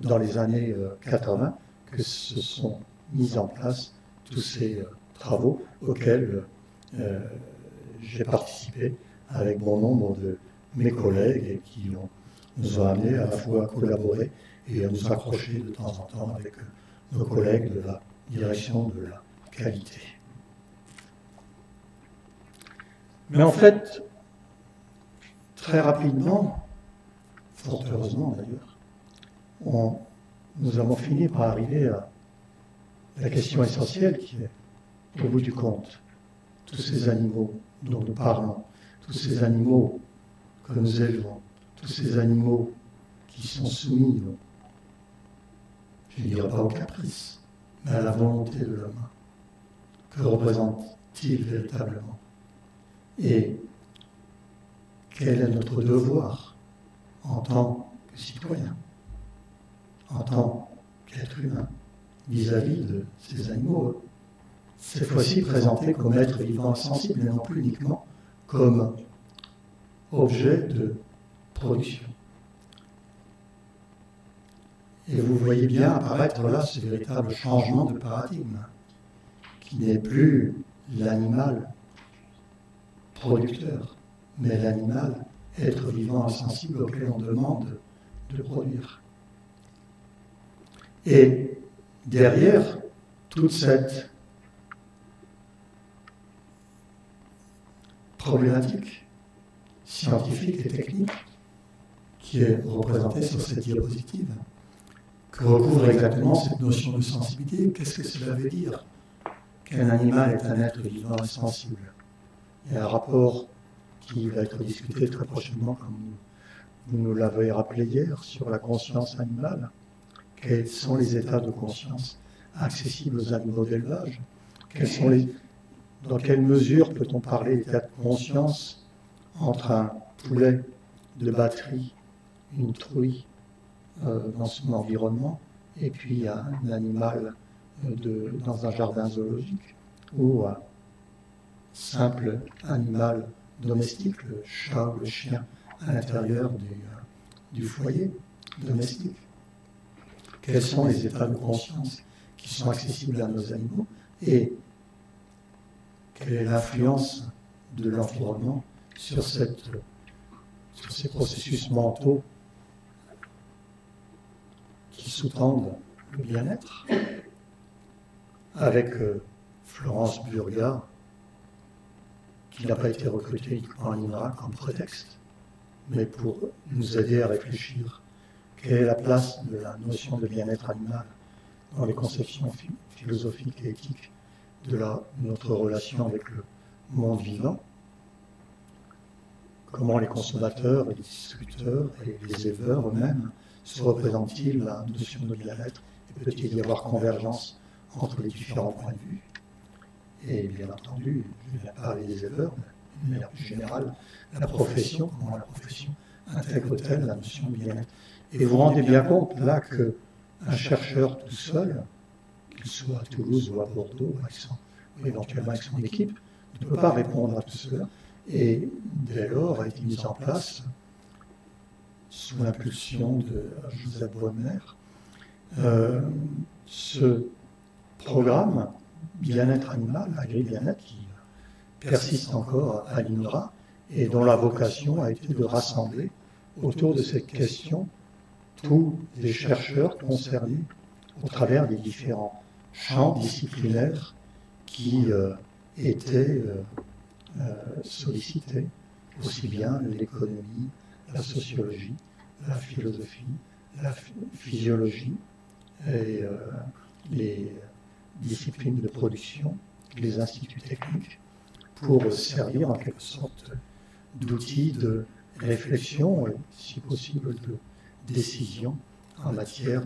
dans les années 80, que se sont mis en place tous ces travaux auxquels j'ai participé avec bon nombre de mes collègues et qui nous ont amenés à la fois à collaborer et à nous accrocher de temps en temps avec nos collègues de la direction de la qualité. Mais en fait, très rapidement, fort heureusement d'ailleurs, nous avons fini par arriver à la question essentielle qui est, au bout du compte, tous ces animaux dont nous parlons, tous ces animaux que nous élevons, tous ces animaux qui sont soumis, je ne dirais pas au caprice, mais à la volonté de l'homme. Que représente-t-il véritablement? Et quel est notre devoir en tant que citoyen, en tant qu'être humain, vis-à-vis de ces animaux, cette fois-ci présentés comme êtres vivants et sensibles, mais non plus uniquement comme objet de production. Et vous voyez bien apparaître là ce véritable changement de paradigme, qui n'est plus l'animal producteur, mais l'animal être vivant et sensible auquel on demande de produire. Et derrière toute cette problématique scientifique et technique qui est représentée sur cette diapositive, que recouvre exactement cette notion de sensibilité. Qu'est-ce que cela veut dire qu'un animal est un être vivant et sensible? Il y a un rapport qui va être discuté très prochainement, comme vous nous l'avez rappelé hier, sur la conscience animale. Quels sont les états de conscience accessibles aux animaux d'élevage? Dans quelle mesure peut-on parler d'état de conscience entre un poulet de batterie, une truie dans son environnement, et puis un animal dans un jardin zoologique, ou un simple animal domestique, le chat ou le chien, à l'intérieur du foyer domestique? Quels sont les états de conscience qui sont accessibles à nos animaux, et quelle est l'influence de l'environnement sur ces processus mentaux qui sous-tendent le bien-être? Avec Florence Burga, qui n'a pas été recrutée uniquement à l'INRA comme prétexte, mais pour nous aider à réfléchir quelle est la place de la notion de bien-être animal dans les conceptions philosophiques et éthiques de notre relation avec le monde vivant. Comment les consommateurs, les distributeurs et les éleveurs eux-mêmes se représentent-ils la notion de bien-être, et peut-il y avoir convergence entre les différents points de vue? Et bien entendu, je viens parler des éleveurs, mais de manière plus générale, la profession, comment la profession intègre-t-elle la notion de bien-être? Et vous vous rendez bien compte là qu'un chercheur tout seul, qu'il soit à Toulouse ou à Bordeaux, ou éventuellement avec son équipe, ne peut pas répondre à tout cela. Et dès lors a été mise en place, sous l'impulsion de Joseph Bonner, ce programme bien-être animal, agri-bien-être, qui persiste encore à l'INRA et dont la vocation a été de rassembler autour de cette question tous les chercheurs concernés au travers des différents champs disciplinaires qui étaient sollicités, aussi bien l'économie, la sociologie, la philosophie, la physiologie et les disciplines de production, les instituts techniques, pour servir en quelque sorte d'outils de réflexion et, si possible, de décision en matière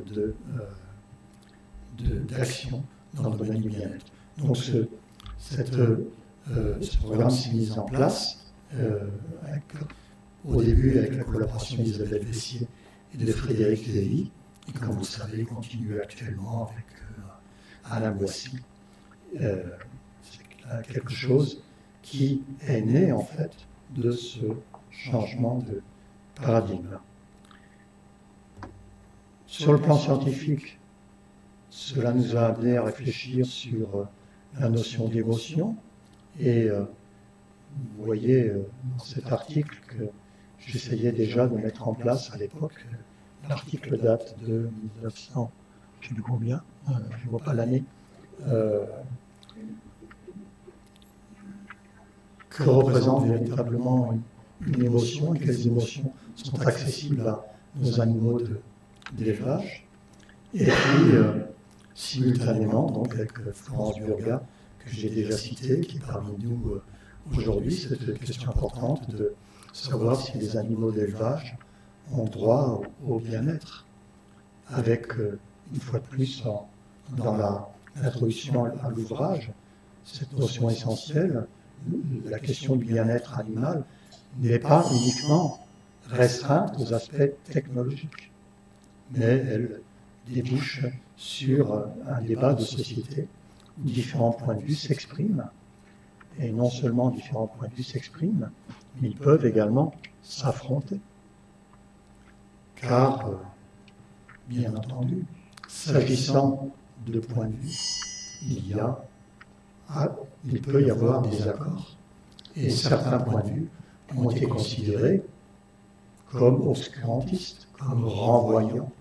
d'action dans le domaine du bien-être. Donc ce programme s'est mis en place au début avec la collaboration d'Isabelle Bessier et de Frédéric Lévy, et comme vous le savez, continue actuellement avec Alain Boissy. C'est quelque chose qui est né en fait de ce changement de paradigme. Sur le plan scientifique, cela nous a amené à réfléchir sur la notion d'émotion, et vous voyez dans cet article que j'essayais déjà de mettre en place à l'époque. L'article date de 1900, je ne sais plus combien, je ne vois pas l'année. Que représente véritablement une émotion, et quelles émotions sont accessibles à nos animaux d'élevage. Et puis, simultanément, donc avec Florence Burga, que j'ai déjà citée, qui est parmi nous aujourd'hui, cette question importante de savoir si les animaux d'élevage ont droit au bien-être, avec, une fois de plus, dans l'introduction à l'ouvrage, cette notion essentielle, la question du bien-être animal n'est pas uniquement restreinte aux aspects technologiques, mais elle débouche sur un débat de société où différents points de vue s'expriment, et non seulement différents points de vue s'expriment, mais ils peuvent également s'affronter. Car, bien entendu, s'agissant de points de vue, il peut y avoir des accords, et certains points de vue ont été considérés comme obscurantistes, comme renvoyant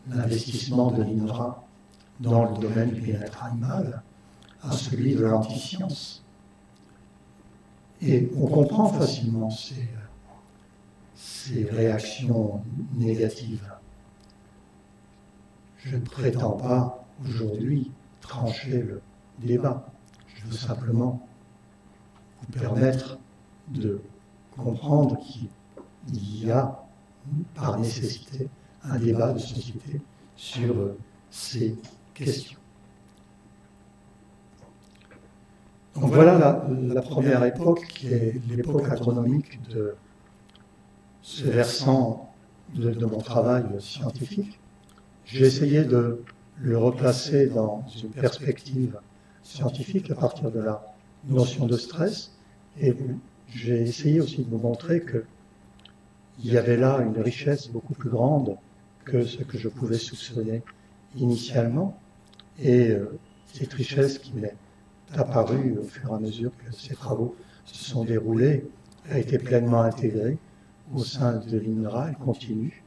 l'investissement de l'INRA dans le domaine du bien-être animal à celui de l'anti-science. Et on comprend facilement ces réactions négatives. Je ne prétends pas aujourd'hui trancher le débat. Je veux simplement nous permettre de comprendre qu'il y a, par nécessité, un débat de société sur ces questions. Donc voilà la première époque, qui est l'époque agronomique de ce versant de mon travail scientifique. J'ai essayé de le replacer dans une perspective scientifique à partir de la notion de stress, et j'ai essayé aussi de vous montrer qu'il y avait là une richesse beaucoup plus grande que ce que je pouvais soupçonner initialement, et cette richesse qui m'est apparue au fur et à mesure que ces travaux se sont déroulés a été pleinement intégrée au sein de l'INRA. Elle continue,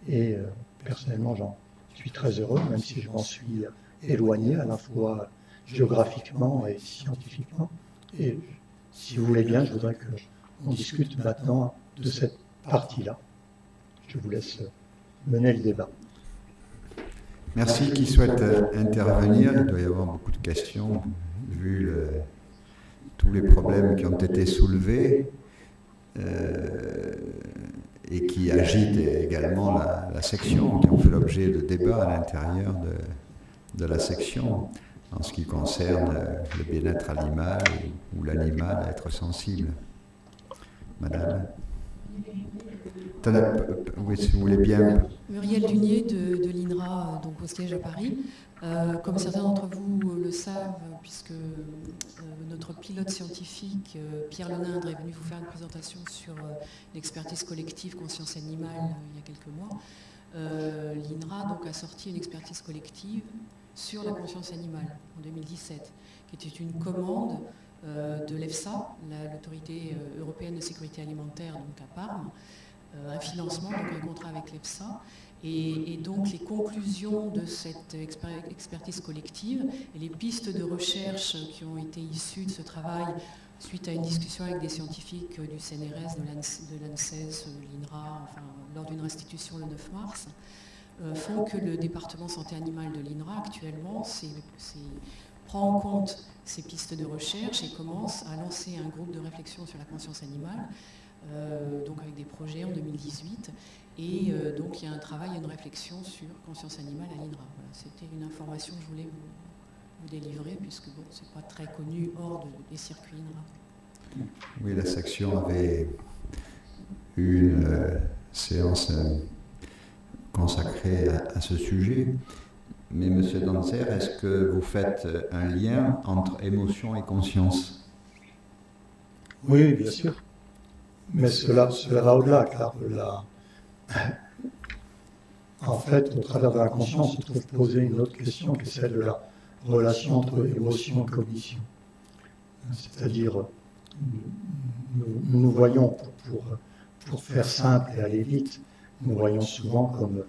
et personnellement j'en suis très heureux, même si je m'en suis éloigné à la fois géographiquement et scientifiquement. Et si vous voulez bien, je voudrais qu'on discute maintenant de cette partie-là. Je vous laisse mener le débat. Merci. Qui souhaite intervenir? Il doit y avoir beaucoup de questions, vu tous les problèmes qui ont été soulevés et qui agitent également la section, qui ont fait l'objet de débats à l'intérieur de la section, en ce qui concerne le bien-être animal ou l'animal à être sensible. Madame. Oui, si vous voulez bien. Muriel Dunier de l'INRA, donc au siège à Paris. Comme certains d'entre vous le savent, puisque notre pilote scientifique, Pierre Lenindre, est venu vous faire une présentation sur l'expertise collective conscience animale il y a quelques mois, l'INRA donc, a sorti une expertise collective sur la conscience animale en 2017, qui était une commande de l'EFSA, l'autorité européenne de sécurité alimentaire, donc à Parme, un financement, donc un contrat avec l'EFSA, et donc les conclusions de cette expertise collective et les pistes de recherche qui ont été issues de ce travail suite à une discussion avec des scientifiques du CNRS, de l'ANSES, l'INRA, enfin, lors d'une restitution le 9 mars, font que le département santé animale de l'INRA actuellement prend en compte ces pistes de recherche et commence à lancer un groupe de réflexion sur la conscience animale, donc avec des projets en 2018, et donc il y a un travail et une réflexion sur conscience animale à l'INRA. Voilà, c'était une information que je voulais vous délivrer, puisque bon, c'est pas très connu hors des circuits INRA. Oui, la section avait eu une séance consacrée à ce sujet. Mais Monsieur Danzer, est-ce que vous faites un lien entre émotion et conscience? Oui, bien sûr. Mais cela va au-delà, car en fait, au travers de la conscience, se trouve posée une autre question, qui est celle de la relation entre émotion et cognition. C'est-à-dire, nous voyons, pour faire simple et aller vite, nous voyons souvent comme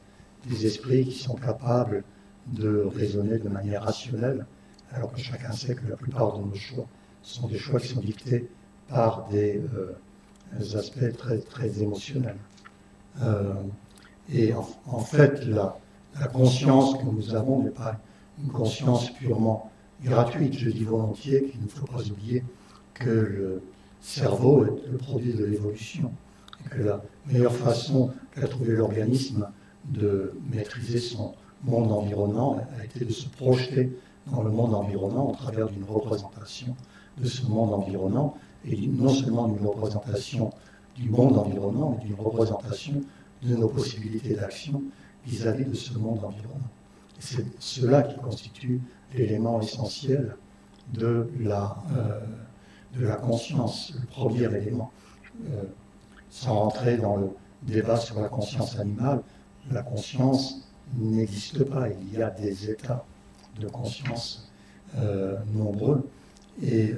des esprits qui sont capables de raisonner de manière rationnelle, alors que chacun sait que la plupart de nos choix sont des choix qui sont dictés par des aspects très, très émotionnels. Et en fait, la conscience que nous avons n'est pas une conscience purement gratuite. Je dis volontiers qu'il ne faut pas oublier que le cerveau est le produit de l'évolution, et que la meilleure façon qu'a trouvé l'organisme de maîtriser son monde environnant a été de se projeter dans le monde environnant au travers d'une représentation de ce monde environnant, et non seulement d'une représentation du monde environnant, mais d'une représentation de nos possibilités d'action vis-à-vis de ce monde environnant. Et c'est cela qui constitue l'élément essentiel de la conscience, le premier élément. Sans rentrer dans le débat sur la conscience animale, la conscience n'existe pas. Il y a des états de conscience nombreux, et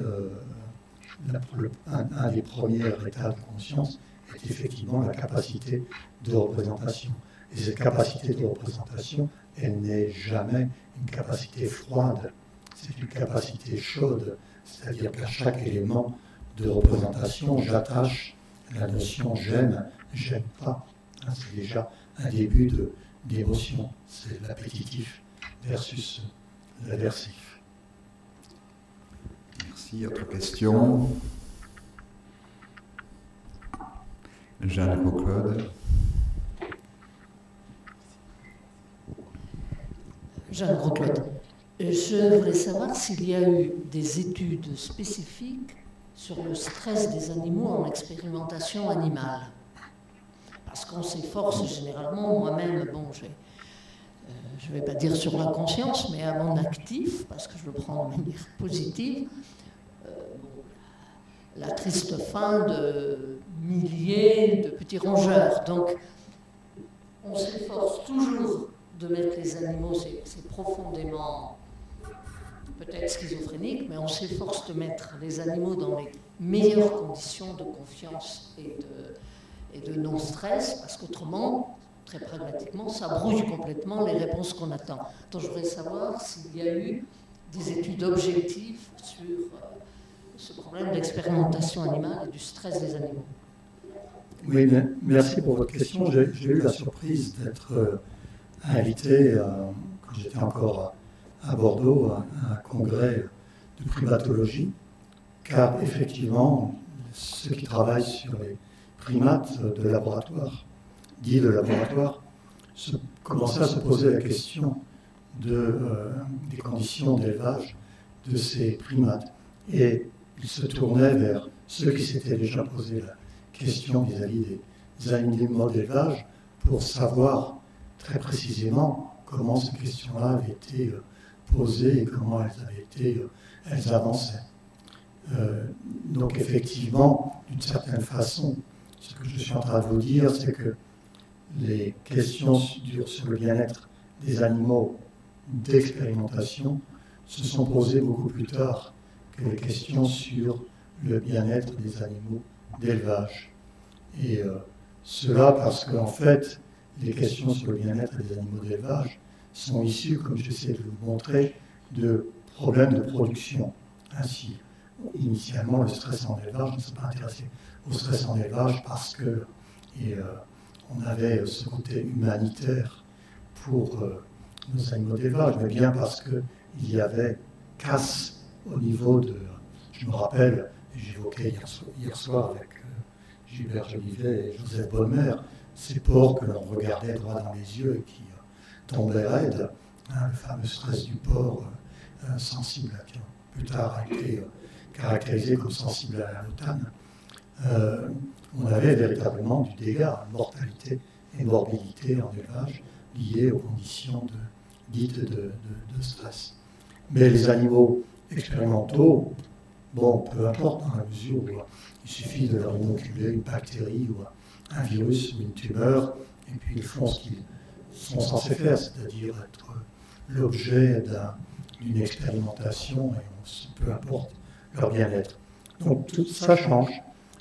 un des premiers états de conscience est effectivement la capacité de représentation. Et cette capacité de représentation, elle n'est jamais une capacité froide, c'est une capacité chaude, c'est-à-dire qu'à chaque élément de représentation, j'attache la notion j'aime, j'aime pas. C'est déjà un début d'émotion, c'est l'appétitif versus l'aversif. Merci. Autre question? Jeanne Gros-Claude. Jeanne Gros-Claude. Je voulais savoir s'il y a eu des études spécifiques sur le stress des animaux en expérimentation animale. Parce qu'on s'efforce généralement, moi-même, bon, je ne vais pas dire sur la conscience, mais à mon actif, parce que je le prends de manière positive, la triste fin de milliers de petits rongeurs. Donc, on s'efforce toujours de mettre les animaux, c'est profondément peut-être schizophrénique, mais on s'efforce de mettre les animaux dans les meilleures conditions de confiance et de non-stress, parce qu'autrement, très pragmatiquement, ça brouille complètement les réponses qu'on attend. Donc je voudrais savoir s'il y a eu des études objectives sur ce problème d'expérimentation animale et du stress des animaux. Oui, merci pour votre question. J'ai eu la surprise d'être invité, quand j'étais encore à Bordeaux, à un congrès de primatologie, car effectivement, ceux qui travaillent sur les primates de laboratoire, dits de laboratoire, commençaient à se poser la question des conditions d'élevage de ces primates. Et ils se tournaient vers ceux qui s'étaient déjà posé la question vis-à-vis des animaux d'élevage pour savoir très précisément comment ces questions-là avaient été posées et comment elles avançaient. Donc effectivement, d'une certaine façon, ce que je suis en train de vous dire, c'est que les questions sur le bien-être des animaux d'expérimentation se sont posées beaucoup plus tard que les questions sur le bien-être des animaux d'élevage. Et cela parce qu'en fait, les questions sur le bien-être des animaux d'élevage sont issues, comme j'essaie de vous montrer, de problèmes de production. Ainsi, initialement, le stress en élevage, on ne s'est pas intéressé au stress en élevage parce que on avait ce côté humanitaire pour nos animaux d'élevage, mais bien parce qu'il y avait casse au niveau de... Je me rappelle, j'évoquais hier soir avec Gilbert Jolivet et Joseph Bonnemer, ces porcs que l'on regardait droit dans les yeux et qui tombaient raides, le fameux stress du porc sensible, qui plus tard a été caractérisé comme sensible à la lotane. On avait véritablement du dégât, mortalité et morbidité en élevage liées aux conditions dites de stress. Mais les animaux expérimentaux, bon, peu importe, dans la mesure où il suffit de leur inoculer une bactérie ou un virus ou une tumeur, et puis ils font ce qu'ils sont censés faire, c'est-à-dire être l'objet d'une expérimentation, et peu importe leur bien-être. Donc tout ça change,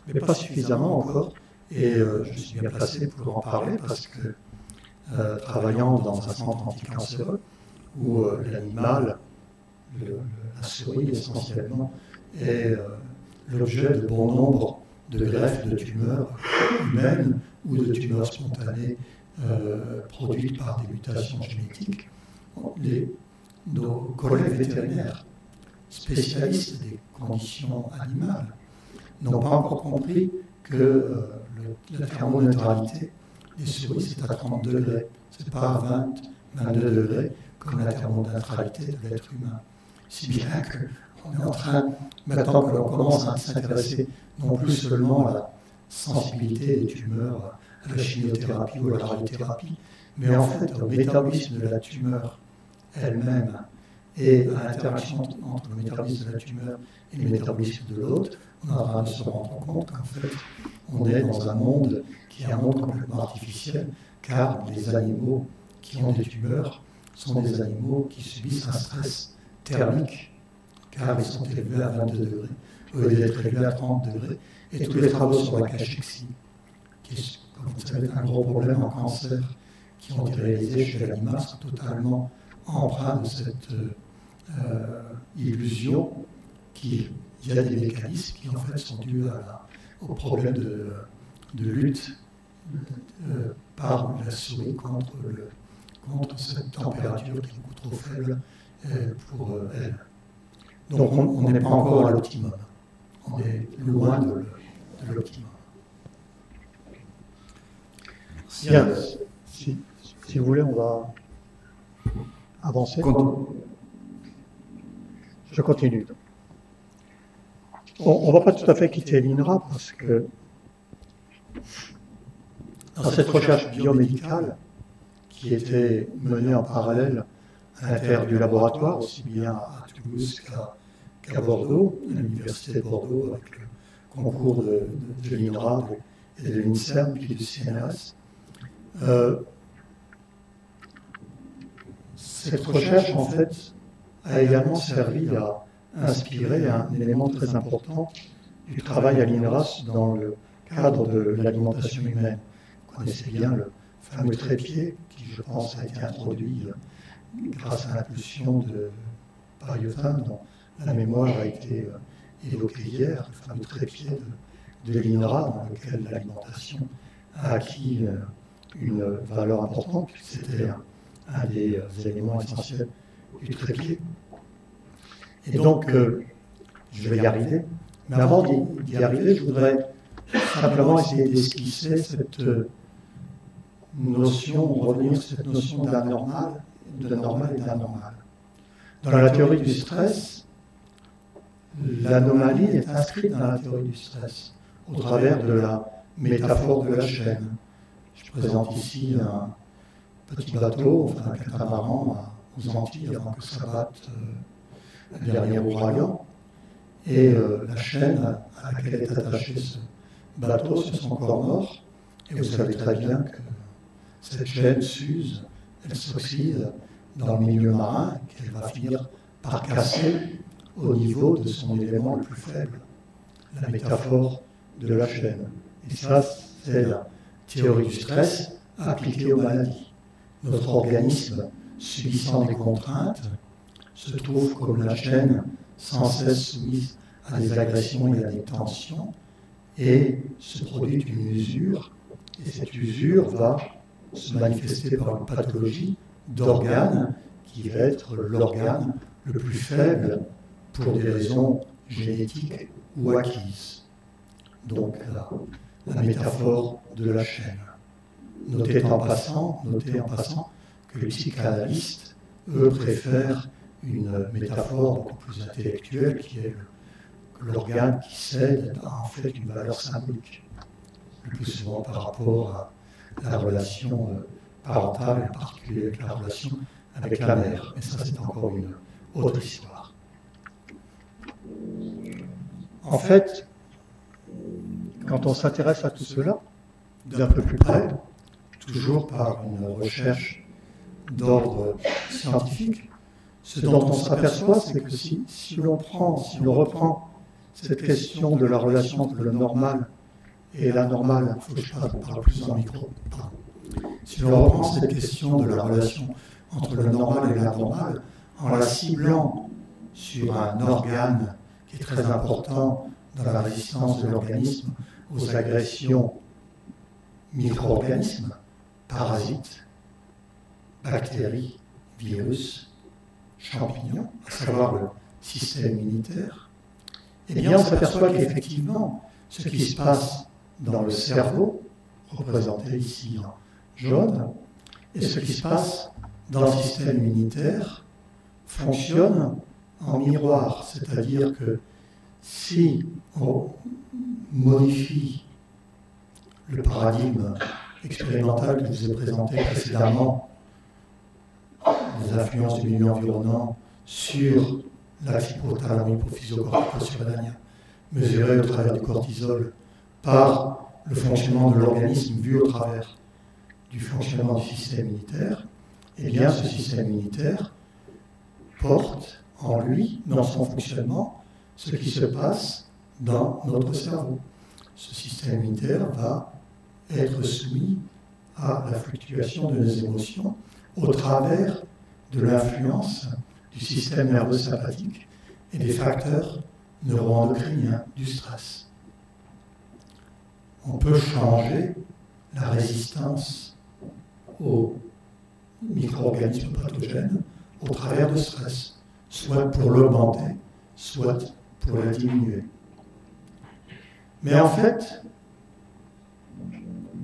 mais pas suffisamment encore, et je suis bien placé pour en parler, parce que travaillant dans un centre anticancéreux, où l'animal, la souris essentiellement, est l'objet de bon nombre de greffes de tumeurs humaines ou de tumeurs spontanées produites par des mutations génétiques. Nos collègues vétérinaires, spécialistes des conditions animales, n'ont pas encore compris que la thermoneutralité des souris, c'est à 30 degrés, c'est pas à 20, 22 degrés, comme la thermoneutralité de l'être humain. Si bien qu'on est en train, maintenant que l'on commence à s'intéresser non plus seulement à la sensibilité des tumeurs, à la chimiothérapie ou à la radiothérapie, mais en fait au métabolisme de la tumeur elle-même et à l'interaction entre le métabolisme de la tumeur et le métabolisme de l'autre, on est en train de se rendre compte qu'en fait, on est dans un monde qui est un monde complètement artificiel, car les animaux qui ont des tumeurs sont des animaux qui subissent un stress thermique, car ils sont élevés à 22 degrés, au lieu d'être élevés à 30 degrés. Et tous les travaux sur la cachexie, qui est, comme vous savez, un gros problème en cancer, qui ont été réalisés chez l'animal, sont totalement empreints de cette illusion qu'il y a des mécanismes qui en fait sont dus au problème de lutte par la souris contre cette température qui est beaucoup trop faible pour elle. Donc on n'est pas encore à l'optimum. On est loin de l'optimum. Bien, si vous voulez, on va avancer. Je continue. On ne va pas tout à fait quitter l'INRA parce que dans cette recherche biomédicale qui était menée en parallèle à l'intérieur du laboratoire, aussi bien à Toulouse qu'à Bordeaux, à l'université de Bordeaux, avec le concours de l'INRA et de l'INSERM, puis du CNRS. Cette recherche, en fait, a également servi à inspirer un élément très important du travail à l'INRAS dans le cadre de l'alimentation humaine. Vous connaissez bien le fameux trépied qui, je pense, a été introduit grâce à l'impulsion de Pariotin, dont la mémoire a été évoquée hier, le fameux trépied de l'INRA, dans lequel l'alimentation a acquis une valeur importante, puisque c'était un des éléments essentiels du trépied. Et donc, je vais y arriver. Mais avant d'y arriver, je voudrais simplement essayer d'esquisser cette notion, revenir sur cette notion d'anormal, de normal et d'anormal. Dans la théorie du stress, l'anomalie est inscrite dans la théorie du stress, au travers de la métaphore de la chaîne. Je présente ici un petit bateau, enfin un catamaran aux Antilles avant que ça batte le dernier ouragan. Et la chaîne à laquelle est attaché ce bateau, ce sont encore morts. Et vous savez très bien que cette chaîne s'use, elle s'oxyde dans le milieu marin, et qu'elle va finir par casser au niveau de son élément le plus faible, la métaphore de la chaîne. Et ça, c'est la théorie du stress appliquée aux maladies. Notre organisme, subissant des contraintes, se trouve comme la chaîne sans cesse soumise à des agressions et à des tensions, et se produit une usure, et cette usure va se manifester par une pathologie d'organe qui va être l'organe le plus faible pour des raisons génétiques ou acquises. Donc la métaphore de la chaîne. Notez en passant que les psychanalystes, eux, préfèrent une métaphore beaucoup plus intellectuelle qui est l'organe qui cède a en fait une valeur symbolique, le plus souvent par rapport à la relation parentale, en particulier avec la relation avec la mère. Mais ça, c'est encore une autre histoire. En fait, quand on s'intéresse à tout cela, d'un peu plus près, toujours par une recherche d'ordre scientifique, ce dont on s'aperçoit, c'est que si l'on reprend cette question de la relation entre le normal et l'anormal, il faut que je parle plus dans le micro, si l'on reprend cette question de la relation entre le normal et l'anormal, en la ciblant sur un organe qui est très important dans la résistance de l'organisme aux agressions micro-organismes, parasites, bactéries, virus, champignons, à savoir le système immunitaire, eh bien on s'aperçoit qu'effectivement, ce qui se passe dans le cerveau, représenté ici en jaune, et ce qui se passe dans le système immunitaire fonctionne en miroir, c'est-à-dire que si on modifie le paradigme expérimental que je vous ai présenté précédemment, les influences du milieu environnant sur l'axe hypothalamo-hypophysiocortico-surrénalien, mesuré au travers du cortisol par le fonctionnement de l'organisme vu au travers du fonctionnement du système immunitaire, eh bien ce système immunitaire porte en lui, dans son fonctionnement, ce qui se passe dans notre cerveau. Ce système immunitaire va être soumis à la fluctuation de nos émotions au travers de l'influence du système nerveux sympathique et des facteurs neuroendocriniens du stress. On peut changer la résistance aux micro-organismes pathogènes au travers de stress, soit pour l'augmenter, soit pour la diminuer. Mais en fait,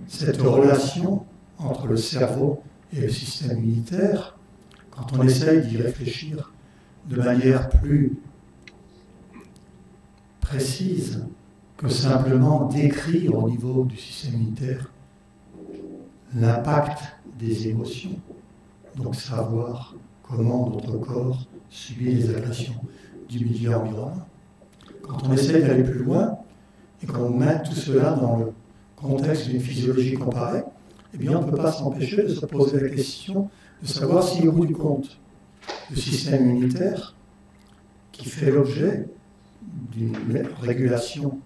cette relation entre le cerveau et le système immunitaire, quand on essaye d'y réfléchir de manière plus précise que simplement décrire au niveau du système immunitaire l'impact des émotions, donc savoir comment notre corps subit les agressions du milieu environnant. Quand on essaie d'aller plus loin et qu'on met tout cela dans le contexte d'une physiologie comparée, eh bien on ne peut pas s'empêcher de se poser la question de savoir si au bout du compte, le système immunitaire, qui fait l'objet d'une modulation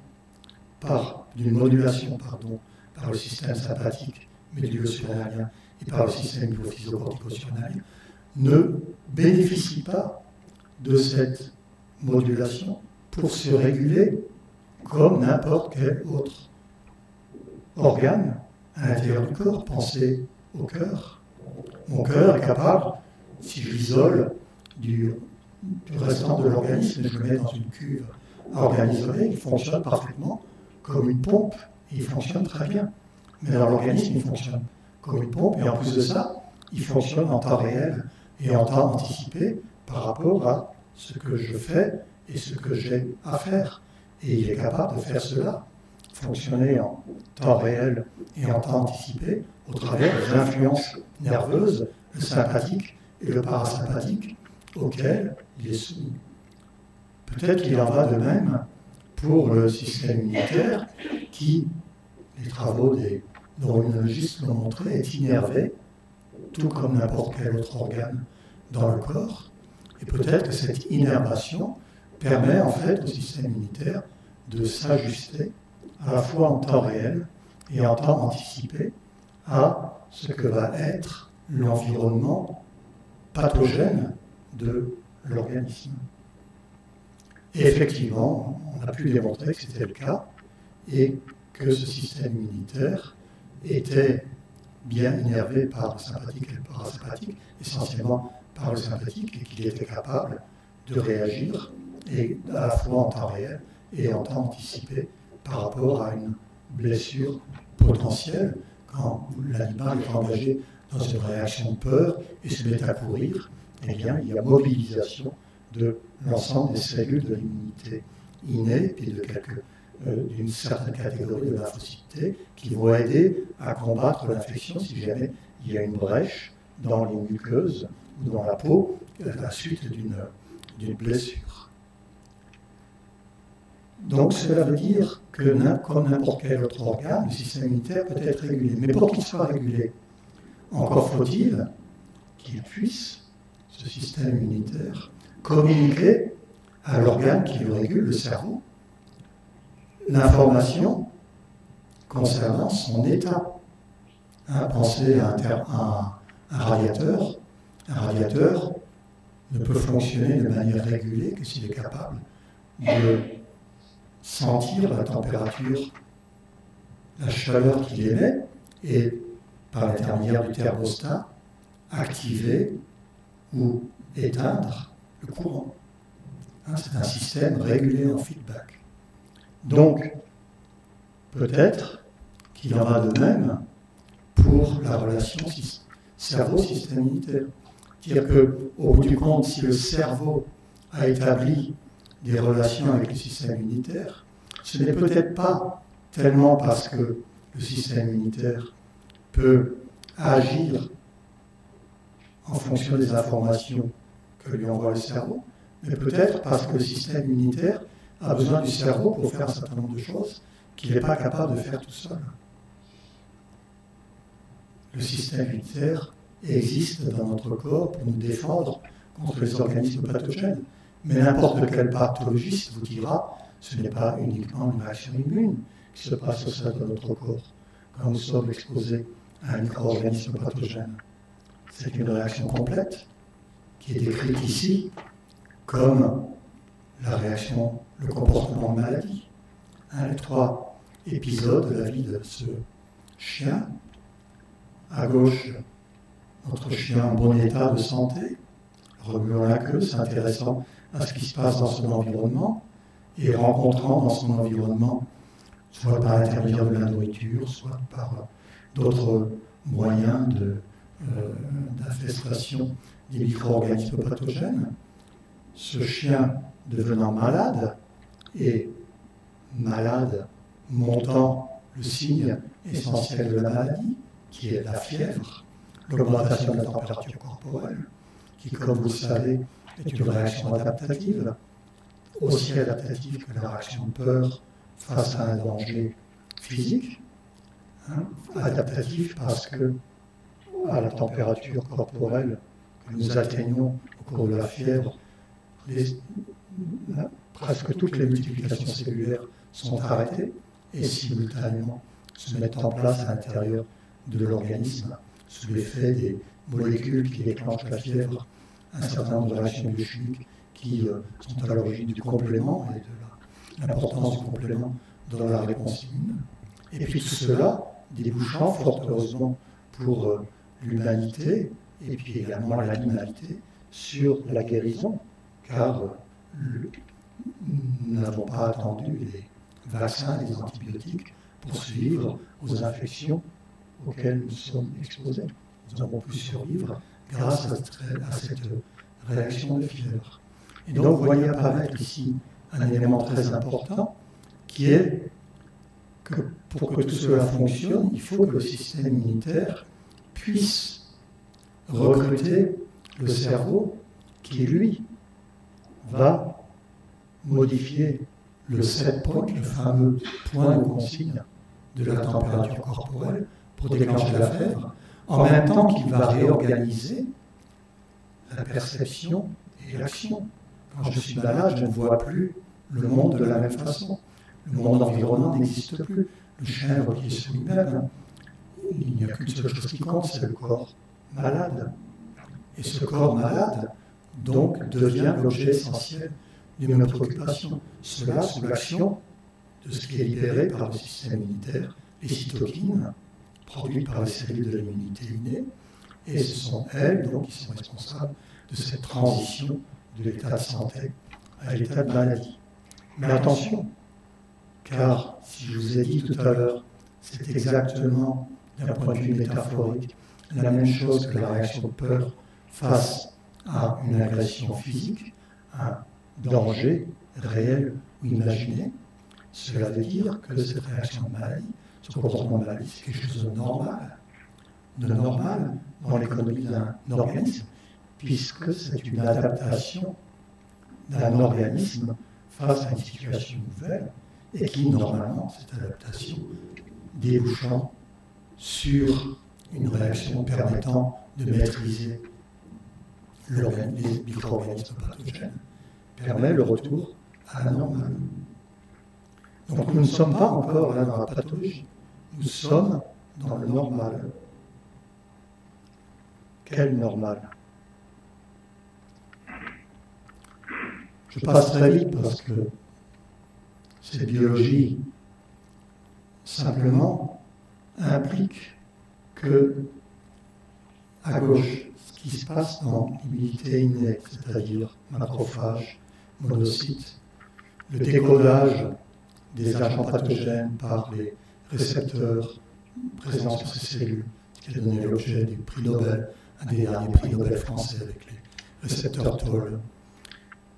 par le système sympathique médulo-surrénalien et par le système hypophyso-cortico-surrénalien, ne bénéficie pas de cette modulation pour se réguler comme n'importe quel autre organe à l'intérieur du corps. Pensez au cœur. Mon cœur est capable, si je l'isole du restant de l'organisme, je le mets dans une cuve à organes isolés, il fonctionne parfaitement comme une pompe, et il fonctionne très bien. Mais dans l'organisme, il fonctionne comme une pompe, et en plus de ça, il fonctionne en temps réel et en temps anticipé par rapport à ce que je fais et ce que j'ai à faire. Et il est capable de faire cela, fonctionner en temps réel et en temps anticipé, au travers des influences nerveuses, le sympathique et le parasympathique, auxquelles il est soumis. Peut-être qu'il en va de même pour le système immunitaire qui, les travaux des neuroimmunologistes l'ont montré, est innervé, tout comme n'importe quel autre organe dans le corps. Et peut-être que cette innervation permet en fait au système immunitaire de s'ajuster à la fois en temps réel et en temps anticipé à ce que va être l'environnement pathogène de l'organisme. Et effectivement, on a pu démontrer que c'était le cas et que ce système immunitaire était bien innervé par le sympathique et le parasympathique, essentiellement par le sympathique, et qu'il était capable de réagir et à la fois en temps réel et en temps anticipé par rapport à une blessure potentielle quand l'animal est engagé dans une réaction de peur et se met à courir. Eh bien, il y a mobilisation de l'ensemble des cellules de l'immunité innée et d'une certaine catégorie de lymphocytes T qui vont aider à combattre l'infection si jamais il y a une brèche dans les muqueuses ou dans la peau à la suite d'une blessure. Donc cela veut dire que comme n'importe quel autre organe, le système immunitaire peut être régulé. Mais pour qu'il soit régulé, encore faut-il qu'il puisse, ce système immunitaire, communiquer à l'organe qui le régule, le cerveau, l'information concernant son état. Pensez à un radiateur. Un radiateur ne peut fonctionner de manière régulée que s'il est capable de sentir la température, la chaleur qu'il émet, et par l'intermédiaire du thermostat, activer ou éteindre le courant. C'est un système régulé en feedback. Donc, peut-être qu'il en va de même pour la relation cerveau-système immunitaire. C'est-à-dire qu'au bout du compte, si le cerveau a établi des relations avec le système immunitaire, ce n'est peut-être pas tellement parce que le système immunitaire peut agir en fonction des informations que lui envoie le cerveau, mais peut-être parce que le système immunitaire a besoin du cerveau pour faire un certain nombre de choses qu'il n'est pas capable de faire tout seul. Le système immunitaire existe dans notre corps pour nous défendre contre les organismes pathogènes. Mais n'importe quel pathologiste vous dira ce n'est pas uniquement une réaction immune qui se passe au sein de notre corps quand nous sommes exposés à un micro-organisme pathogène. C'est une réaction complète qui est décrite ici comme la réaction, le comportement de maladie. Les 3 épisodes de la vie de ce chien. À gauche, notre chien en bon état de santé, remuant la queue, s'intéressant à ce qui se passe dans son environnement et rencontrant dans son environnement, soit par l'intermédiaire de la nourriture, soit par d'autres moyen d'infestation des micro-organismes pathogènes. Ce chien devenant malade, et malade montant le signe essentiel de la maladie, qui est la fièvre, l'augmentation de la température corporelle, qui, comme vous le savez, est une réaction adaptative, aussi adaptative que la réaction de peur face à un danger physique, adaptatif parce que, à la température corporelle que nous atteignons au cours de la fièvre, presque toutes les multiplications cellulaires sont arrêtées et simultanément se mettent en place à l'intérieur de l'organisme sous l'effet des molécules qui déclenchent la fièvre, un certain nombre de réactions biochimiques qui sont à l'origine du complément et de l'importance du complément dans la réponse immune. Et puis tout cela débouchant, fort heureusement pour l'humanité et puis également l'animalité, sur la guérison, car nous n'avons pas attendu les vaccins et les antibiotiques pour survivre aux infections auxquelles nous sommes exposés. Nous avons pu survivre grâce à cette réaction de fièvre. Et donc, vous voyez apparaître ici un élément très important qui est que pour que tout cela fonctionne, il faut que le système immunitaire puisse recruter le cerveau qui, lui, va modifier le set point, le fameux point de consigne de la température corporelle pour déclencher la fièvre, en même temps qu'il va réorganiser la perception et l'action. Quand je suis malade, je ne vois plus le monde de la même façon. Le monde environnant n'existe plus. Le chien qui est sur lui-même. Il n'y a qu'une seule chose qui compte, c'est le corps malade. Et ce corps malade, donc, devient l'objet essentiel de mes préoccupations. Cela sous l'action de ce qui est libéré par le système immunitaire, les cytokines, produites par les cellules de l'immunité innée, et ce sont elles donc, qui sont responsables de cette transition de l'état de santé à l'état de maladie. Mais attention, car si je vous ai dit tout à l'heure, c'est exactement, d'un point de vue métaphorique, la même chose que la réaction de peur face à une agression physique, un danger réel ou imaginé. Cela veut dire que cette réaction de maladie, ce comportement de maladie, c'est quelque chose de normal dans l'économie d'un organisme, puisque c'est une adaptation d'un organisme face à une situation nouvelle, et qui, normalement, cette adaptation débouchant sur une réaction permettant de maîtriser les micro-organismes pathogènes, permet le retour à la normale. Donc nous ne sommes pas encore là dans la pathologie, nous sommes dans le normal. Quel normal? Je passe très vite parce que cette biologie, simplement, implique que, à gauche, ce qui se passe dans l'immunité innée, c'est-à-dire macrophages, monocytes, le décodage des agents pathogènes par les récepteurs présents sur ces cellules, ce qui a donné l'objet du prix Nobel, un des derniers prix Nobel français avec les récepteurs Toll,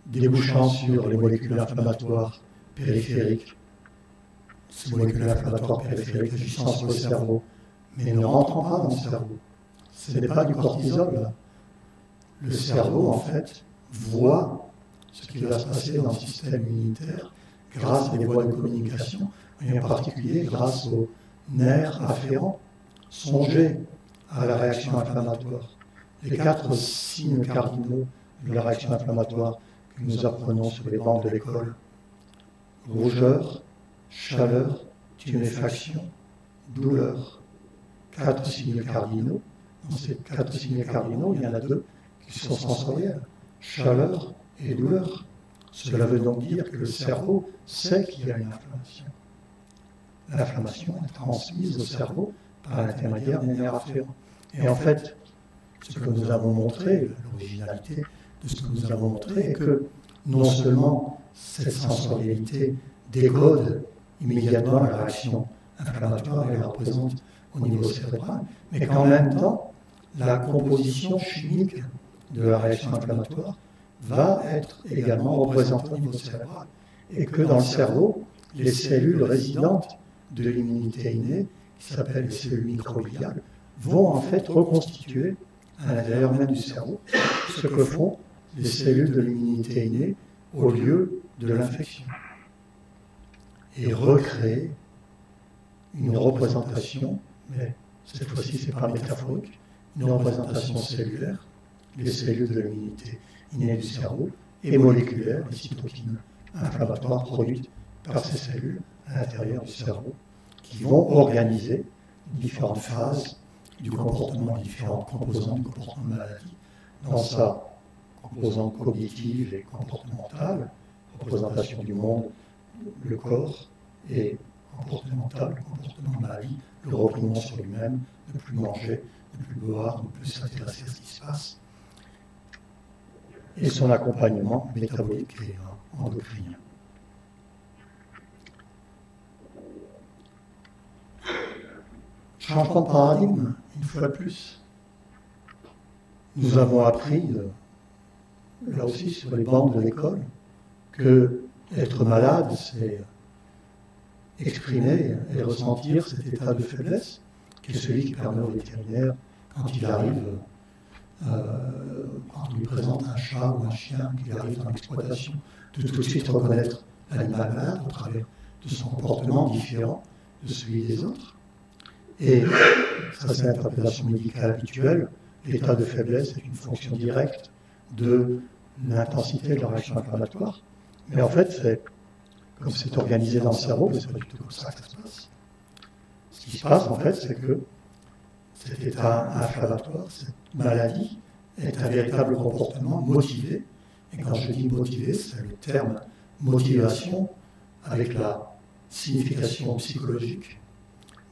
débouchant sur les molécules inflammatoires périphériques, ces molécules inflammatoires périphériques agissant sur le cerveau, mais ne rentrant pas dans le cerveau. Ce n'est pas du cortisol, là. Le cerveau, en fait, voit ce qui va se passer dans le système immunitaire grâce à des voies de communication, et en particulier grâce aux nerfs afférents. Songez à la réaction inflammatoire. Les 4 signes cardinaux de la réaction inflammatoire que nous apprenons sur les bancs de l'école: rougeur, chaleur, tuméfaction, douleur. 4 signes cardinaux. Dans ces 4 signes cardinaux, il y en a 2 qui sont sensoriels: chaleur et douleur. Cela veut donc dire que le cerveau sait qu'il y a une inflammation. L'inflammation est transmise au cerveau par l'intermédiaire des nerfs afférents. Et en fait, ce que nous avons montré, l'originalité de ce que nous avons montré, est que non seulement cette sensorialité décode immédiatement la réaction inflammatoire, elle représente au niveau cérébral, mais qu'en même temps, la composition chimique de la réaction inflammatoire va être également représentée au niveau cérébral. Et que dans le cerveau, les cellules résidentes de l'immunité innée, qui s'appellent les cellules microgliales, vont en fait reconstituer à l'intérieur même du cerveau ce que font les cellules de l'immunité innée au lieu de l'infection. Et recréer une représentation, mais cette fois-ci c'est pas métaphorique, une représentation cellulaire, les cellules de l'immunité innée du cerveau, et moléculaire, les cytokines inflammatoires produites par ces cellules à l'intérieur du cerveau, qui vont organiser différentes phases du comportement, différentes composantes du comportement de maladie, dans sa composante cognitive et comportementale, représentation du monde, le corps, et comportemental, le comportement de maladie, le reprenant sur lui-même, ne plus manger, ne plus boire, ne plus s'intéresser à ce qui se passe, et son accompagnement métabolique et endocrinien. Changement de paradigme, une fois de plus. Nous avons appris, là aussi sur les bancs de l'école, que être malade, c'est exprimer et ressentir cet état de faiblesse, qui est celui qui permet au vétérinaire, quand il arrive, quand on lui présente un chat ou un chien qui arrive dans l'exploitation, de tout de suite reconnaître l'animal malade au travers de son comportement différent de celui des autres. Et ça, c'est l'interprétation médicale habituelle. L'état de faiblesse est une fonction directe de l'intensité de la réaction inflammatoire. Mais en fait, c'est comme c'est organisé dans le cerveau, mais ce n'est pas du tout comme ça que ça se passe. Ce qui se passe, en fait, c'est que cet état inflammatoire, cette maladie, est un véritable comportement motivé. Et quand je dis motivé, c'est le terme motivation avec la signification psychologique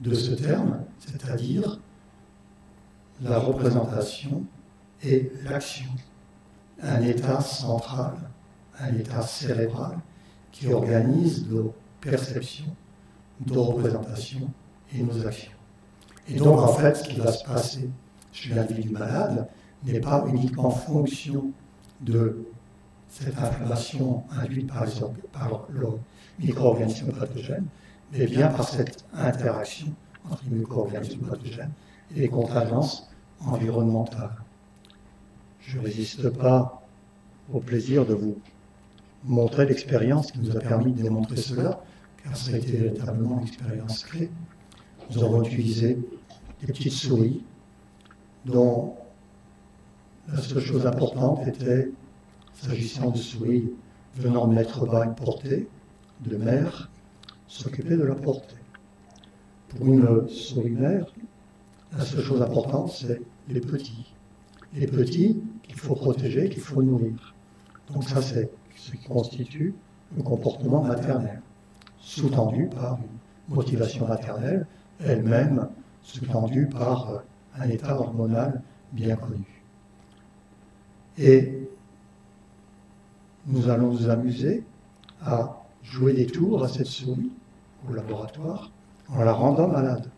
de ce terme, c'est-à-dire la représentation et l'action. Un état central, un état cérébral qui organise nos perceptions, nos représentations et nos actions. Et donc, en fait, ce qui va se passer chez l'individu malade n'est pas uniquement fonction de cette inflammation induite par le micro-organisme pathogène, mais bien par cette interaction entre les micro-organismes pathogènes et les contingences environnementales. Je ne résiste pas au plaisir de vous montrer l'expérience qui nous a permis de démontrer cela, car ça a été véritablement une expérience clé. Nous avons utilisé des petites souris dont la seule chose importante était, s'agissant de souris venant de mettre bas une portée de mère, s'occuper de la portée. Pour une souris mère, la seule chose importante, c'est les petits. Les petits qu'il faut protéger, qu'il faut nourrir. Donc ça, c'est ce qui constitue le comportement maternel, sous-tendu par une motivation maternelle, elle-même sous-tendue par un état hormonal bien connu. Et nous allons nous amuser à jouer des tours à cette souris au laboratoire en la rendant malade.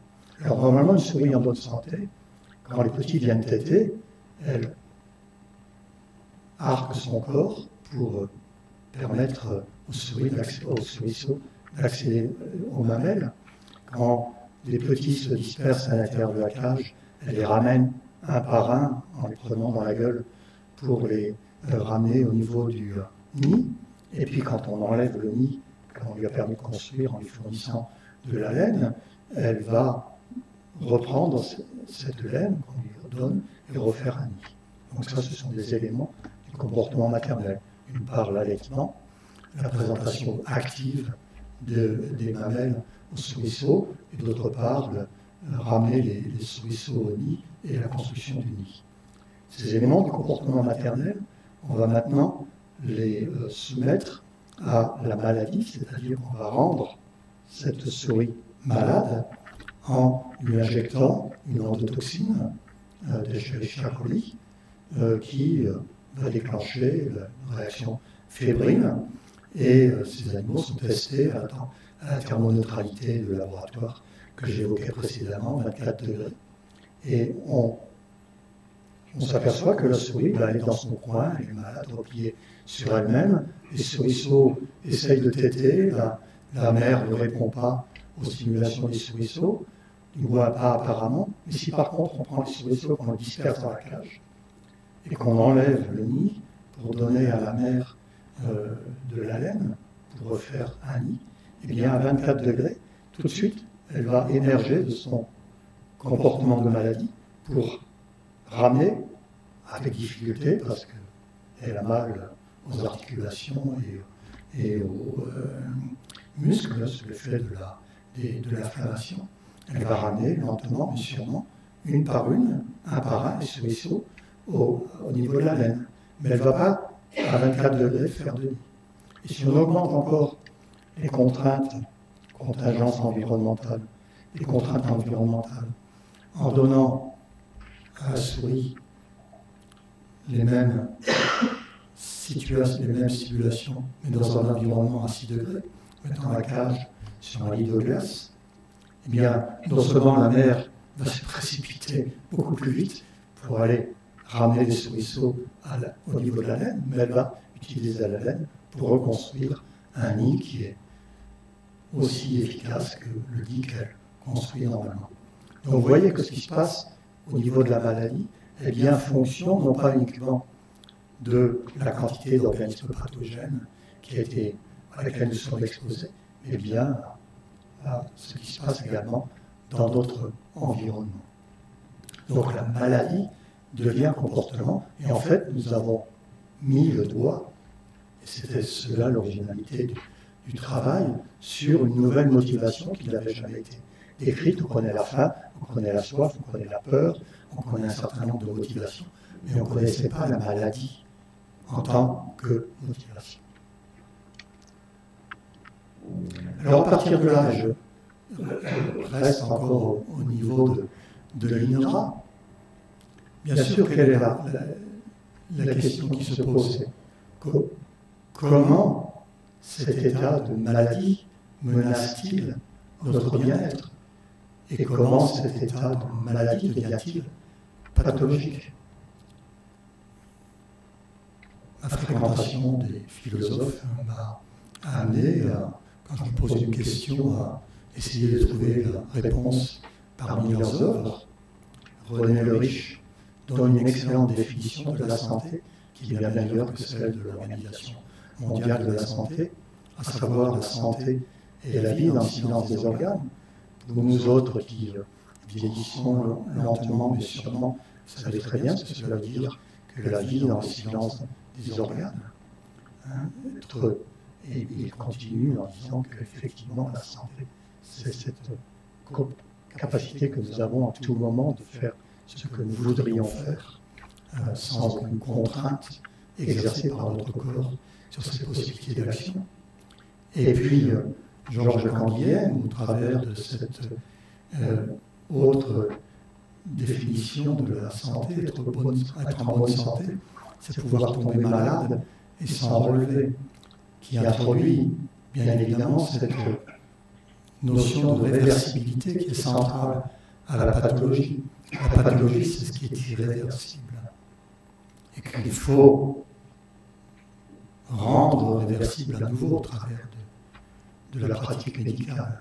Alors normalement, une souris en bonne santé, quand les petits viennent téter, elle arque son corps pour permettre aux sourisseaux d'accéder aux mamelles. Quand les petits se dispersent à l'intérieur de la cage, elle les ramène un par un en les prenant dans la gueule pour les ramener au niveau du nid. Et puis quand on enlève le nid, qu'on lui a permis de construire en lui fournissant de la laine, elle va reprendre cette laine qu'on lui donne et refaire un nid. Donc ça, ce sont des éléments du comportement maternel. D'une part, l'allaitement, la présentation active des mamelles aux souriceaux, et d'autre part, ramener les souriceaux au nid et la construction du nid. Ces éléments du comportement maternel, on va maintenant les soumettre à la maladie, c'est-à-dire qu'on va rendre cette souris malade en lui injectant une endotoxine d'Escherichia coli qui va déclencher une réaction fébrile, et ces animaux sont testés à la thermoneutralité de laboratoire que j'évoquais précédemment, 24 degrés. Et on s'aperçoit que la souris, elle est dans son coin, elle est malade, repliée sur elle-même. Les souriceaux essayent de téter, la mère ne répond pas aux stimulations des souriceaux, du moins pas apparemment. Mais si par contre on prend les souriceaux, qu'on les disperse dans la cage, et qu'on enlève le nid pour donner à la mère de la laine, pour refaire un nid, eh bien à 24 degrés, tout de suite, elle va émerger de son comportement de maladie pour ramener, avec difficulté, parce qu'elle a mal aux articulations et aux muscles, sous l'effet de l'inflammation. Elle va ramener lentement, mais sûrement, une par un par un, les souriceaux au niveau de la laine. Mais elle ne va pas, à 24 degrés, faire de nid. Et si on augmente encore les contraintes, contingences environnementales, les contraintes environnementales, en donnant à la souris les mêmes stimulations, mais dans un environnement à 6 degrés, mettant la cage sur un lit de glace, eh bien, non seulement la mère va se précipiter beaucoup plus vite pour aller ramener les souriceaux au niveau de la laine, mais elle va utiliser la laine pour reconstruire un nid qui est aussi efficace que le nid qu'elle construit normalement. Donc vous voyez que ce qui se passe au niveau de la maladie est bien fonction non pas uniquement de la quantité d'organismes pathogènes à laquelle nous sommes exposés, mais bien à ce qui se passe également dans d'autres environnements. Donc la maladie devient comportement, et en fait nous avons mis le doigt, et c'était cela l'originalité du travail, sur une nouvelle motivation qui n'avait jamais été décrite. On connaît la faim, on connaît la soif, on connaît la peur, on connaît un certain nombre de motivations, mais on ne connaissait pas la maladie en tant que motivation. Alors à partir de là, je reste encore au niveau de l'INRA. Bien sûr, quelle est la question qui se pose, c'est comment cet état de maladie menace-t-il notre bien-être? Et comment cet état de maladie devient-il pathologique? Ma fréquentation des philosophes m'a amené, quand je me posais une question, à essayer de trouver la réponse parmi leurs œuvres. René Le Riche donne une excellente définition de la santé, qui est bien meilleure que celle de l'Organisation mondiale de la santé, à savoir la santé et la vie dans le silence des organes. Pour nous autres qui vieillissons lentement mais sûrement, vous savez très bien ce que cela veut dire que la vie dans le silence des organes. Et il continue en disant qu'effectivement la santé, c'est cette capacité que nous avons à tout moment de faire ce que nous voudrions faire, sans aucune contrainte exercée par notre corps sur ses possibilités d'action. Et puis, Georges Canguilhem, au travers de cette autre définition de la santé, être en bonne santé, c'est pouvoir tomber malade et s'en relever, qui introduit bien évidemment cette notion de réversibilité qui est centrale à la pathologie. La pathologie, c'est ce qui est irréversible et qu'il faut rendre réversible à nouveau au travers de la pratique médicale.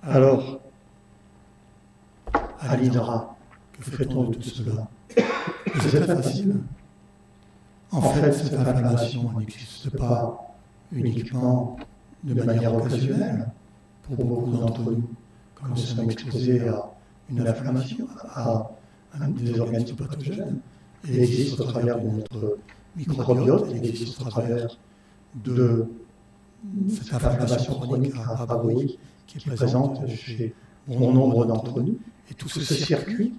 Alors, à l'INRA, que fait-on de tout cela? C'est très facile. En fait, cette inflammation n'existe pas uniquement de manière occasionnelle. Pour beaucoup d'entre nous, quand nous sommes exposés à une inflammation, à des organismes pathogènes, il existe au travers de notre microbiote, il existe au travers de cette inflammation chronique à bas bruit qui est présente chez bon nombre d'entre nous. Et tout ce circuit,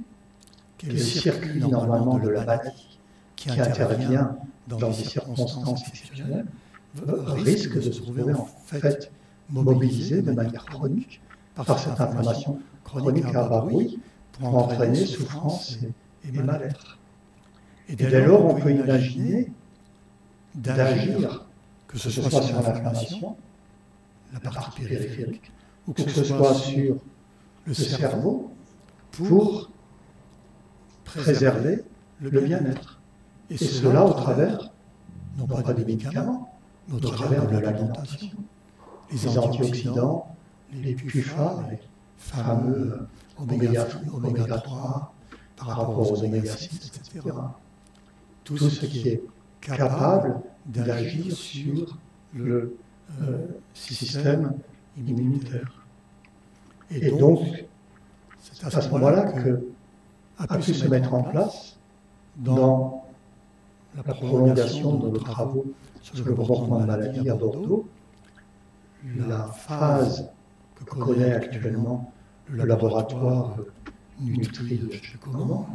qui est le circuit normalement de la maladie, qui intervient dans des circonstances exceptionnelles, risque de se trouver en fait mobilisé de manière chronique par cette inflammation chronique à bas bruit pour entraîner souffrance et mal-être. Et dès lors, on peut imaginer d'agir que ce soit sur l'inflammation, la partie périphérique, ou que ce soit sur le cerveau, pour préserver le bien-être. Et cela au travers, non pas des médicaments, mais au travers de l'alimentation. Les antioxydants, les PUFA, les fameux oméga 3, par rapport aux oméga 6, etc. Tout ce qui est capable d'agir sur le système immunitaire. Et donc, c'est à ce moment-là qu'a pu se mettre en place, dans la prolongation de nos travaux sur le comportement de maladie à Bordeaux, la phase que connaît actuellement le laboratoire Nutri de je ne sais comment,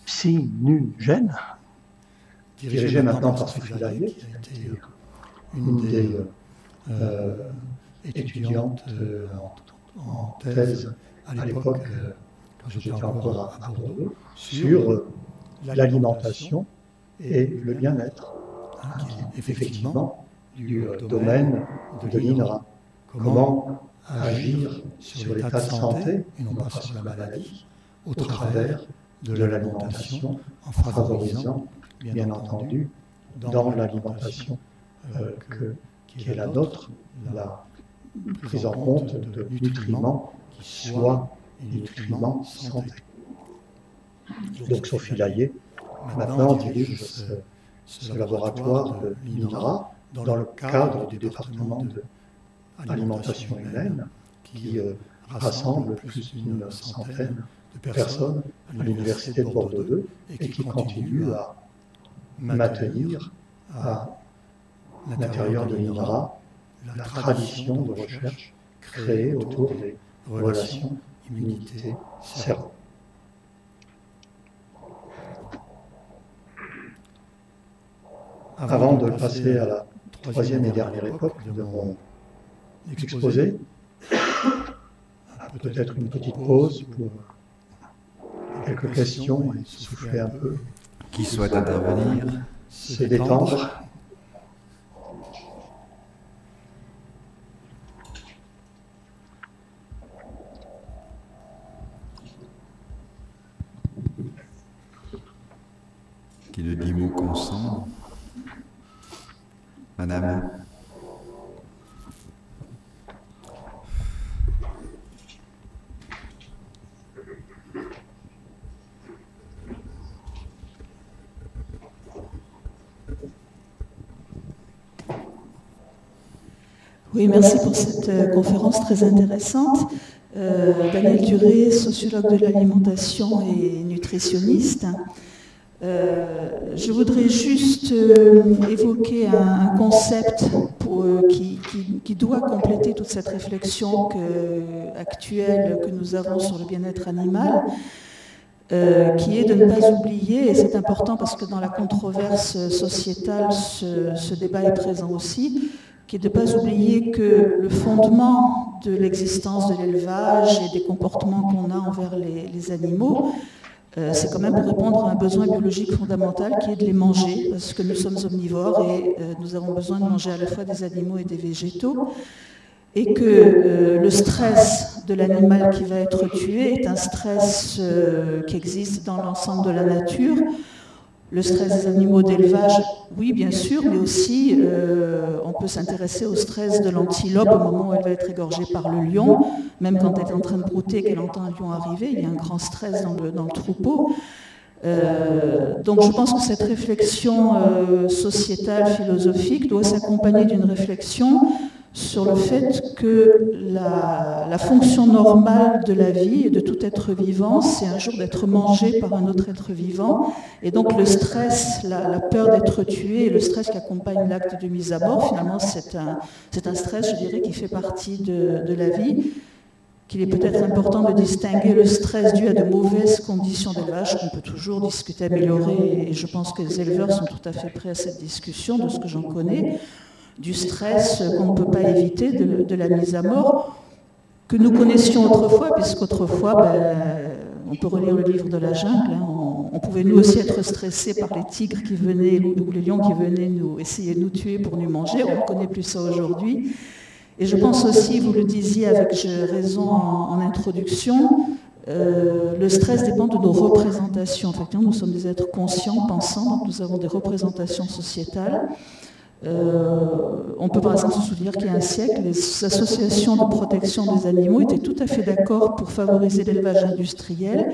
PsyNuGen, dirigé maintenant par Sophie Laillé, qui a été une des étudiantes en thèse à l'époque, quand j'étais encore à Bordeaux, sur l'alimentation et le bien-être, qui est effectivement du domaine de l'INRA. Comment agir sur l'état de santé, et non pas sur la maladie, au travers de l'alimentation, en favorisant, bien entendu, dans l'alimentation qui est la nôtre, la prise en compte de nutriments qui soient des nutriments santé. Donc Sophie Laillé, maintenant, dirige ce laboratoire de l'INRA dans le cadre du département de l'alimentation humaine qui rassemble plus d'une centaine de personnes à l'Université de Bordeaux 2 et qui continue à maintenir à l'intérieur de l'INRA la tradition de recherche créée autour des relations immunité-cerveau. Avant de passer à la troisième et dernière époque de mon exposé, peut-être une petite pause pour quelques questions et souffler un peu. Qui souhaite intervenir? Se détendre. Qui ne dit mot consent? Madame. Oui, merci pour cette conférence très intéressante. Daniel Duré, sociologue de l'alimentation et nutritionniste. Je voudrais juste évoquer un concept qui doit compléter toute cette réflexion actuelle que nous avons sur le bien-être animal, qui est de ne pas oublier, et c'est important parce que dans la controverse sociétale, ce débat est présent aussi, qui est de ne pas oublier que le fondement de l'existence de l'élevage et des comportements qu'on a envers les animaux, c'est quand même pour répondre à un besoin biologique fondamental qui est de les manger, parce que nous sommes omnivores et nous avons besoin de manger à la fois des animaux et des végétaux, et que le stress de l'animal qui va être tué est un stress qui existe dans l'ensemble de la nature. Le stress des animaux d'élevage, oui bien sûr, mais aussi on peut s'intéresser au stress de l'antilope au moment où elle va être égorgée par le lion, même quand elle est en train de brouter et qu'elle entend un lion arriver, il y a un grand stress dans le troupeau. Donc je pense que cette réflexion sociétale, philosophique, doit s'accompagner d'une réflexion sur le fait que la fonction normale de la vie et de tout être vivant, c'est un jour d'être mangé par un autre être vivant. Et donc le stress, la peur d'être tué et le stress qui accompagne l'acte de mise à mort, finalement c'est un stress, je dirais, qui fait partie de la vie, qu'il est peut-être important de distinguer le stress dû à de mauvaises conditions d'élevage, qu'on peut toujours discuter, améliorer, et je pense que les éleveurs sont tout à fait prêts à cette discussion, de ce que j'en connais, du stress qu'on ne peut pas éviter, de la mise à mort, que nous connaissions autrefois, puisqu'autrefois, on peut relire le livre de la jungle, hein, on pouvait nous aussi être stressés par les tigres qui venaient, ou les lions qui venaient nous essayer de nous tuer pour nous manger. On ne connaît plus ça aujourd'hui. Et je pense aussi, vous le disiez avec raison en introduction, le stress dépend de nos représentations. Effectivement, nous sommes des êtres conscients, pensants, donc nous avons des représentations sociétales. On peut par exemple se souvenir qu'il y a un siècle, les associations de protection des animaux étaient tout à fait d'accord pour favoriser l'élevage industriel.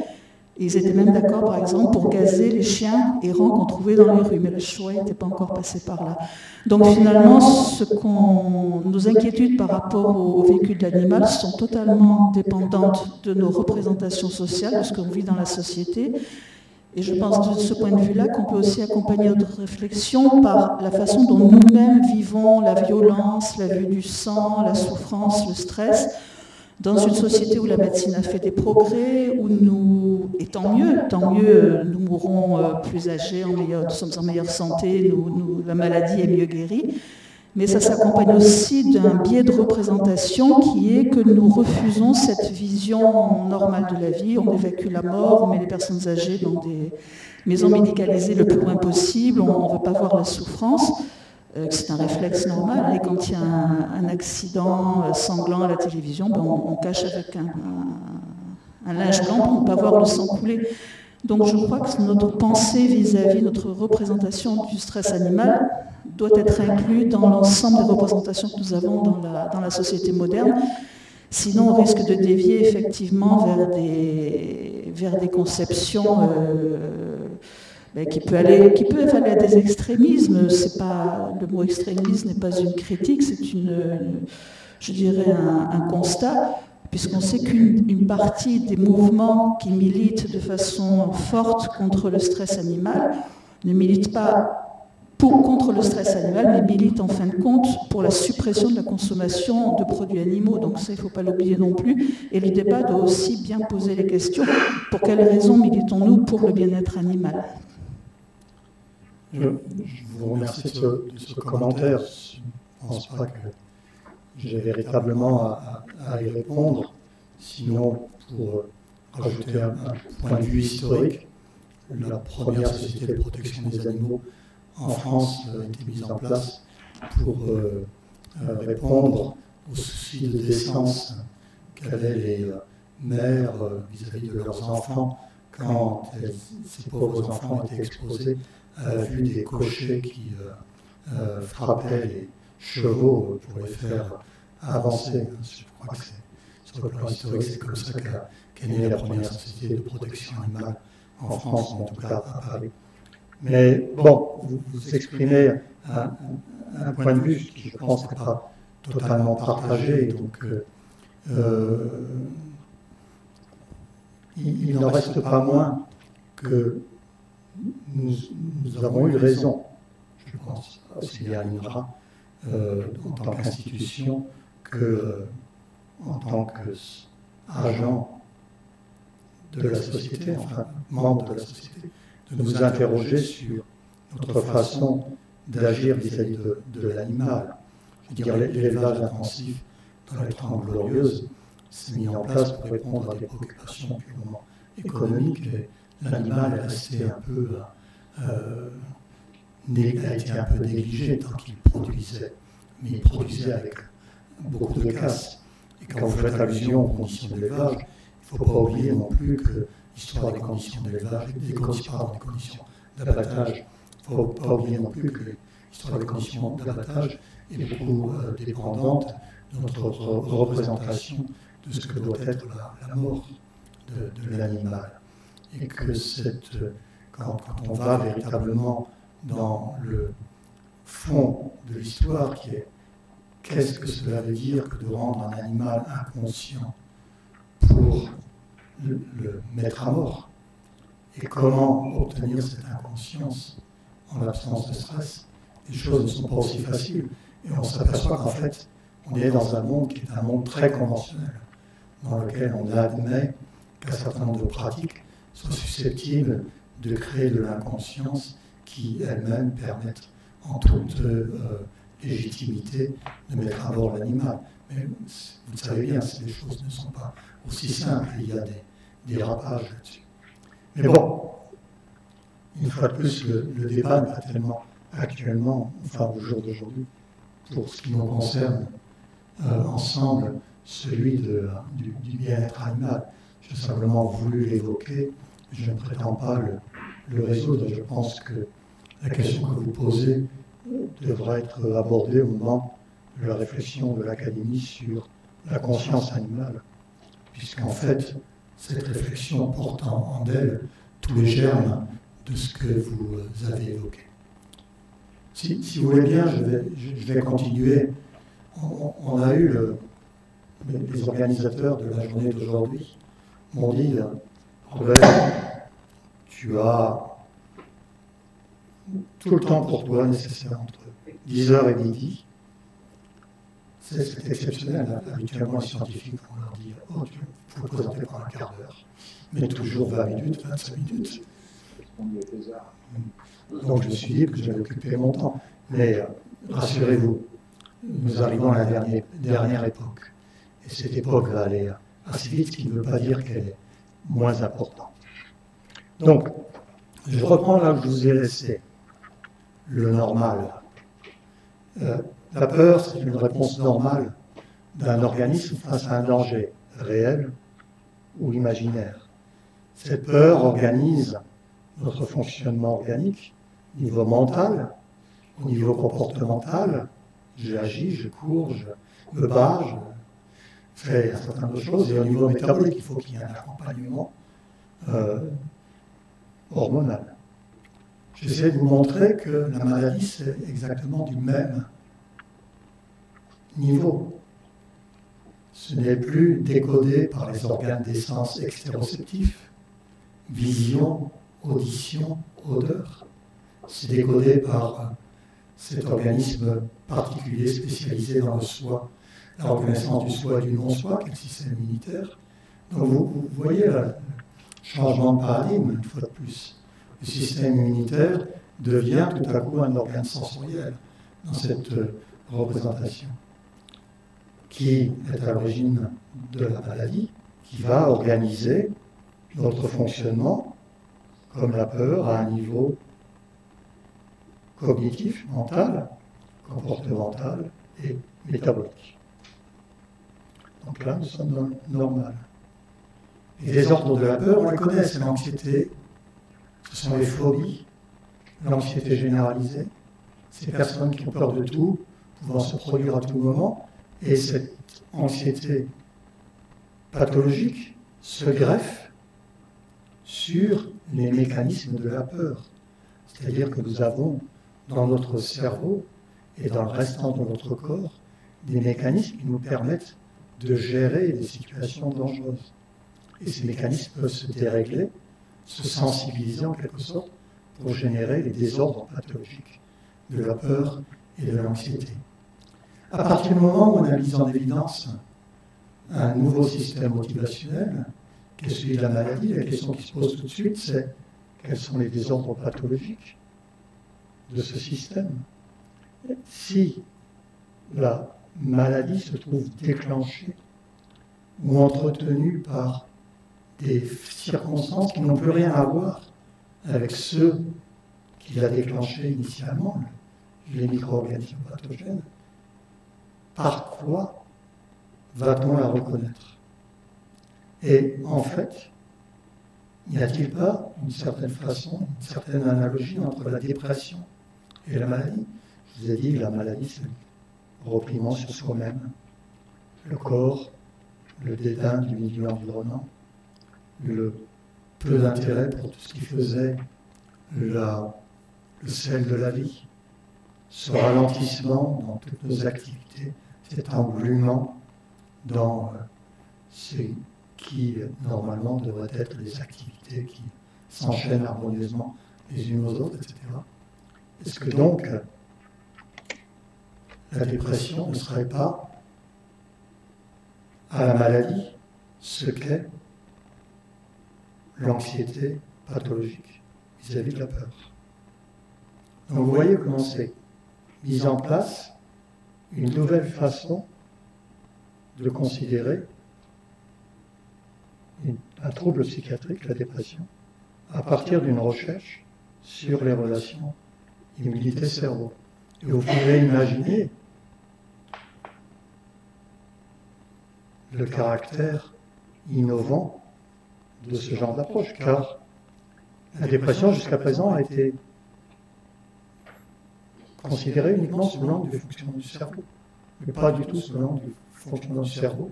Et ils étaient même d'accord, par exemple, pour gazer les chiens errants qu'on trouvait dans les rues, mais le choix n'était pas encore passé par là. Donc finalement, nos inquiétudes par rapport au véhicule de l'animal sont totalement dépendantes de nos représentations sociales, de ce qu'on vit dans la société. Et je pense de ce point de vue-là qu'on peut aussi accompagner notre réflexion par la façon dont nous-mêmes vivons la violence, la vue du sang, la souffrance, le stress, dans une société où la médecine a fait des progrès, où nous, et tant mieux, nous mourrons plus âgés, nous sommes en meilleure santé, la maladie est mieux guérie, mais ça s'accompagne aussi d'un biais de représentation qui est que nous refusons cette vision normale de la vie, on évacue la mort, on met les personnes âgées dans des maisons médicalisées le plus loin possible, on ne veut pas voir la souffrance. C'est un réflexe normal, et quand il y a un accident sanglant à la télévision, on cache avec un linge blanc pour ne pas voir le sang couler. Donc je crois que notre pensée vis-à-vis, notre représentation du stress animal doit être inclue dans l'ensemble des représentations que nous avons dans la société moderne. Sinon, on risque de dévier effectivement vers des conceptions qui peuvent aller à des extrémismes. Le mot extrémisme n'est pas une critique, c'est je dirais un constat, puisqu'on sait qu'une partie des mouvements qui militent de façon forte contre le stress animal ne militent pas contre le stress animal, mais militent en fin de compte pour la suppression de la consommation de produits animaux. Donc ça, il ne faut pas l'oublier non plus. Et le débat doit aussi bien poser les questions. Pour quelles raisons militons-nous pour le bien-être animal ? Je vous remercie de ce commentaire. Je ne pense pas que j'ai véritablement à y répondre. Sinon, pour rajouter un point de vue historique, la première société de protection des animaux en France a été mise en place pour répondre aux soucis de décence qu'avaient les mères vis-à-vis de leurs enfants quand ces pauvres enfants étaient exposés à la vue des cochers qui frappaient les chevaux pour les faire avancer. Je crois que sur le plan historique, c'est comme ça qu'est née la première société de protection animale en France, en tout cas à Paris. Mais bon, vous exprimez un point de vue qui, je pense, n'est pas totalement partagé. Donc, il n'en reste pas moins que nous avons eu raison, je pense, aussi bien à l'INRA, en tant qu'institution, en tant qu'agent de la société, enfin membre de la société, de nous interroger sur notre façon d'agir vis-à-vis de l'animal. Je veux dire, l'élevage intensif dans les 30 Glorieuses s'est mis en place pour répondre à des préoccupations purement économiques. Et l'animal est resté un peu, a été un peu négligé tant qu'il produisait, mais il produisait avec beaucoup de casse. Et quand vous faites allusion aux conditions d'élevage, il ne faut pas oublier non plus que l'histoire des conditions d'élevage, des conditions d'abattage, il ne faut pas oublier non plus que l'histoire des conditions d'abattage est beaucoup dépendante de notre représentation de ce que doit être la mort de l'animal. Et que quand on va véritablement dans le fond de l'histoire, qui est qu'est-ce que cela veut dire que de rendre un animal inconscient pour le mettre à mort, et comment obtenir cette inconscience en l'absence de stress, les choses ne sont pas aussi faciles. Et on s'aperçoit qu'en fait, on est dans un monde qui est un monde très conventionnel, dans lequel on admet qu'un certain nombre de pratiques sont susceptibles de créer de l'inconscience qui elles-mêmes permettent en toute légitimité de mettre à mort l'animal. Mais vous le savez bien, les choses ne sont pas aussi simples, il y a des dérapages là-dessus. Mais bon, une fois de plus, le débat n'est pas tellement actuellement, enfin au jour d'aujourd'hui, pour ce qui nous concerne ensemble, celui du bien-être animal. J'ai simplement voulu l'évoquer, je ne prétends pas le résoudre. Je pense que la question que vous posez devra être abordée au moment de la réflexion de l'Académie sur la conscience animale, puisqu'en fait, cette réflexion porte en elle tous les germes de ce que vous avez évoqué. Si vous voulez bien, je vais continuer. On a eu les organisateurs de la journée d'aujourd'hui m'ont dit, Robert, tu as tout le temps pour toi nécessaire entre 10h et midi. C'est exceptionnel. Habituellement, les scientifiques, on leur dit, oh, tu peux présenter pendant un quart d'heure, mais toujours 20 minutes, 25 minutes. Donc je me suis dit que j'allais occuper mon temps. Mais rassurez-vous, nous arrivons à la dernière époque. Et cette époque va aller assez vite, ce qui ne veut pas dire qu'elle est moins importante. Donc, je reprends là où je vous ai laissé. Le normal. La peur, c'est une réponse normale d'un organisme face à un danger réel ou imaginaire. Cette peur organise notre fonctionnement organique au niveau mental, au niveau comportemental. J'agis, je cours, je me bats, je fais un certain nombre de choses. Et au niveau métabolique, il faut qu'il y ait un accompagnement hormonal. J'essaie de vous montrer que la maladie, c'est exactement du même niveau. Ce n'est plus décodé par les organes des sens extéroceptifs, vision, audition, odeur. C'est décodé par cet organisme particulier spécialisé dans le soi, la reconnaissance du soi et du non-soi, qui est le système immunitaire. Donc vous voyez le changement de paradigme, une fois de plus. Le système immunitaire devient tout à coup un organe sensoriel dans cette représentation, qui est à l'origine de la maladie, qui va organiser notre fonctionnement, comme la peur, à un niveau cognitif, mental, comportemental et métabolique. Donc là, nous sommes dans le normal. Les désordres de la peur, on les connaît, c'est l'anxiété, ce sont les phobies, l'anxiété généralisée, ces personnes qui ont peur de tout, pouvant se produire à tout moment, et cette anxiété pathologique se greffe sur les mécanismes de la peur. C'est-à-dire que nous avons dans notre cerveau et dans le restant de notre corps des mécanismes qui nous permettent de gérer des situations dangereuses. Et ces mécanismes peuvent se dérégler, se sensibiliser en quelque sorte pour générer les désordres pathologiques de la peur et de l'anxiété. À partir du moment où on a mis en évidence un nouveau système motivationnel, qui est celui de la maladie, la question qui se pose tout de suite, c'est quels sont les désordres pathologiques de ce système. Si la maladie se trouve déclenchée ou entretenue par des circonstances qui n'ont plus rien à voir avec ceux qui l'a déclenchée initialement, les micro-organismes pathogènes, par quoi va-t-on la reconnaître? Et en fait, n'y a-t-il pas une certaine façon, une certaine analogie entre la dépression et la maladie? Je vous ai dit, la maladie, c'est le repliement sur soi-même, le corps, le dédain du milieu environnant, le peu d'intérêt pour tout ce qui faisait le sel de la vie, ce ralentissement dans toutes nos activités, cet englument dans ce qui, normalement, devraient être les activités qui s'enchaînent harmonieusement les unes aux autres, etc. Est-ce que donc la dépression ne serait pas à la maladie ce qu'est l'anxiété pathologique vis-à-vis de la peur? Donc vous voyez comment c'est mis en place une nouvelle façon de considérer un trouble psychiatrique, la dépression, à partir d'une recherche sur les relations immunité-cerveau. Et vous pouvez imaginer le caractère innovant de ce genre d'approche, car la dépression jusqu'à présent a été considérée uniquement sous l'angle du fonctionnement du cerveau, mais pas du tout sous l'angle du fonctionnement du cerveau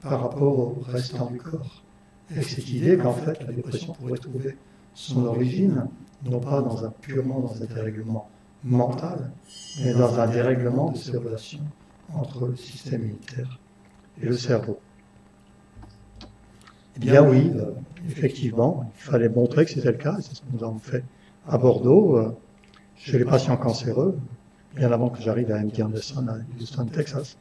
par rapport au restant du corps. Avec cette idée qu'en fait la dépression pourrait trouver son origine non pas purement dans un dérèglement mental, mais dans un dérèglement de ces relations entre le système immunitaire et le cerveau. Eh bien oui, effectivement, il fallait montrer que c'était le cas, et c'est ce que nous avons fait à Bordeaux, chez les patients cancéreux, bien avant que j'arrive à MD Anderson à Houston, Texas.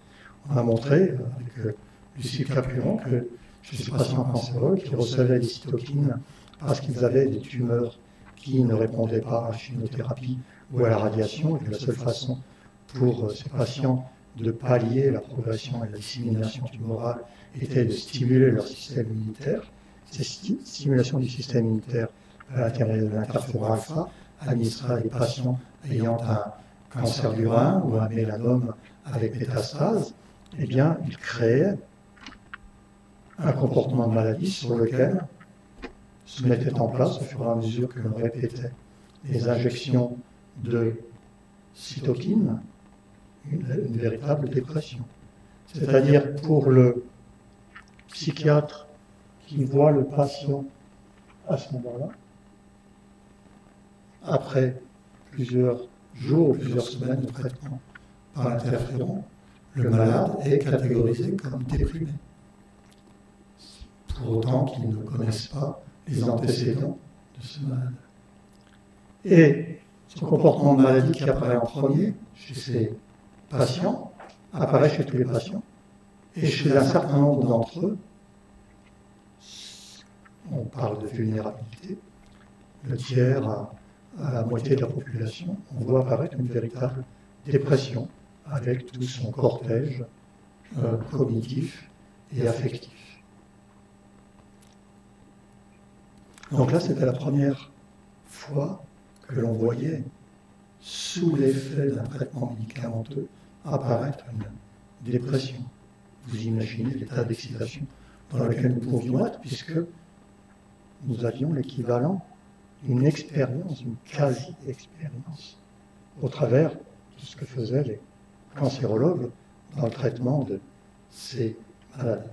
On a montré, avec Lucille Capuron, que chez ces patients cancéreux qui recevaient des cytokines parce qu'ils avaient des tumeurs qui ne répondaient pas à la chimiothérapie ou à la radiation, et que la seule façon pour ces patients de pallier la progression et la dissémination tumorale était de stimuler leur système immunitaire. Ces stimulations du système immunitaire à l'intérieur de l'interféron alpha administrées à des patients ayant un cancer du rein ou un mélanome avec métastase, eh bien, ils créaient un comportement de maladie sur lequel se mettait en place, au fur et à mesure que l'on répétait les injections de cytokines, une véritable dépression. C'est-à-dire pour le psychiatre qui voit le patient à ce moment-là, après plusieurs jours ou plusieurs semaines de traitement par l'interféron, le malade est catégorisé comme déprimé, pour autant qu'il ne connaisse pas les antécédents de ce malade. Et ce comportement de maladie qui apparaît en premier chez ces patients apparaît chez tous les patients. Et chez un certain nombre d'entre eux, on parle de vulnérabilité, le tiers à la moitié de la population, on voit apparaître une véritable dépression avec tout son cortège cognitif et affectif. Donc là, c'était la première fois que l'on voyait, sous l'effet d'un traitement médicamenteux, apparaître une dépression. Vous imaginez l'état d'excitation dans lequel nous pouvions être, puisque nous avions l'équivalent d'une expérience, une quasi-expérience, au travers de ce que faisaient les cancérologues dans le traitement de ces maladies.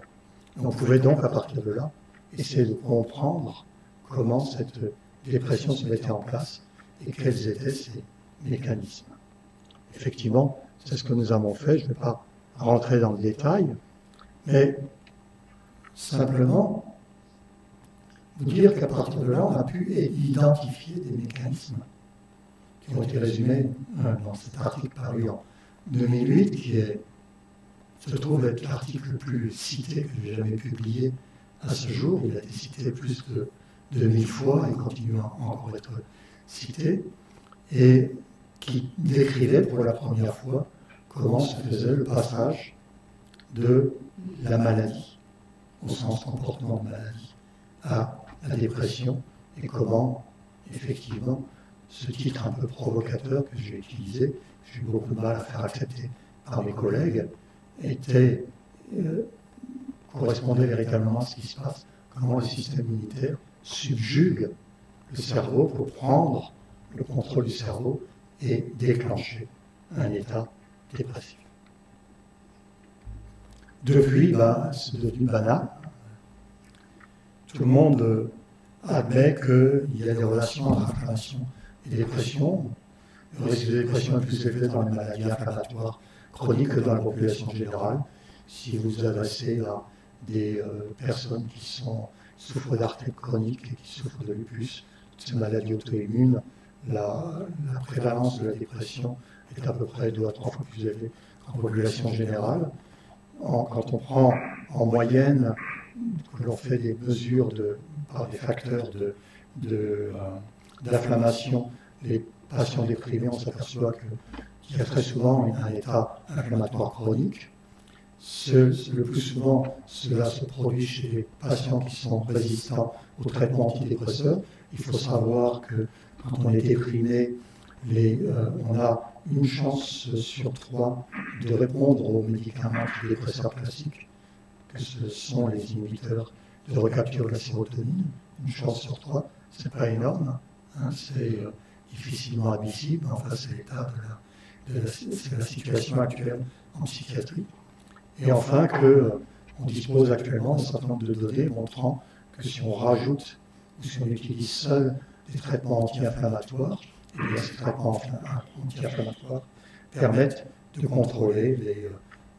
On pouvait donc, à partir de là, essayer de comprendre comment cette dépression se mettait en place et quels étaient ses mécanismes. Effectivement, c'est ce que nous avons fait, je ne vais pas rentrer dans le détail, mais simplement vous dire qu'à partir de là, on a pu identifier des mécanismes qui ont été résumés dans cet article paru en 2008, qui se trouve être l'article le plus cité que j'ai jamais publié à ce jour. Il a été cité plus de 2000 fois et continue à encore être cité, et qui décrivait pour la première fois comment se faisait le passage de la maladie, au sens comportement de maladie, à la dépression, et comment, effectivement, ce titre un peu provocateur que j'ai utilisé, j'ai eu beaucoup de mal à faire accepter par mes collègues, correspondait véritablement à ce qui se passe, comment le système immunitaire subjugue le cerveau pour prendre le contrôle du cerveau et déclencher un état dépressif. Depuis, c'est devenu banal. Tout le monde admet qu'il y a des relations entre inflammation et dépression. Le risque de dépression est plus élevé dans les maladies inflammatoires chroniques que dans la population générale. Si vous vous adressez à des personnes qui souffrent d'arthrite chronique et qui souffrent de lupus, ces maladies auto-immunes, la prévalence de la dépression est à peu près 2 à 3 fois plus élevée qu'en population générale. Quand on prend en moyenne, que l'on fait des mesures par des facteurs d'inflammation, les patients déprimés, on s'aperçoit qu'il y a très souvent un état inflammatoire chronique. Le plus souvent, cela se produit chez les patients qui sont résistants aux traitements antidépresseurs. Il faut savoir que quand on est déprimé, on a une chance sur 3 de répondre aux médicaments antidépresseurs classiques, que ce sont les inhibiteurs de recapture de la sérotonine. Une chance sur 3, c'est pas énorme, hein, c'est difficilement admissible, enfin c'est l'état c'est la situation actuelle en psychiatrie. Et enfin on dispose actuellement d'un certain nombre de données montrant que si on rajoute ou si on utilise seul des traitements anti-inflammatoires, et bien ces traitements anti-inflammatoires permettent de contrôler les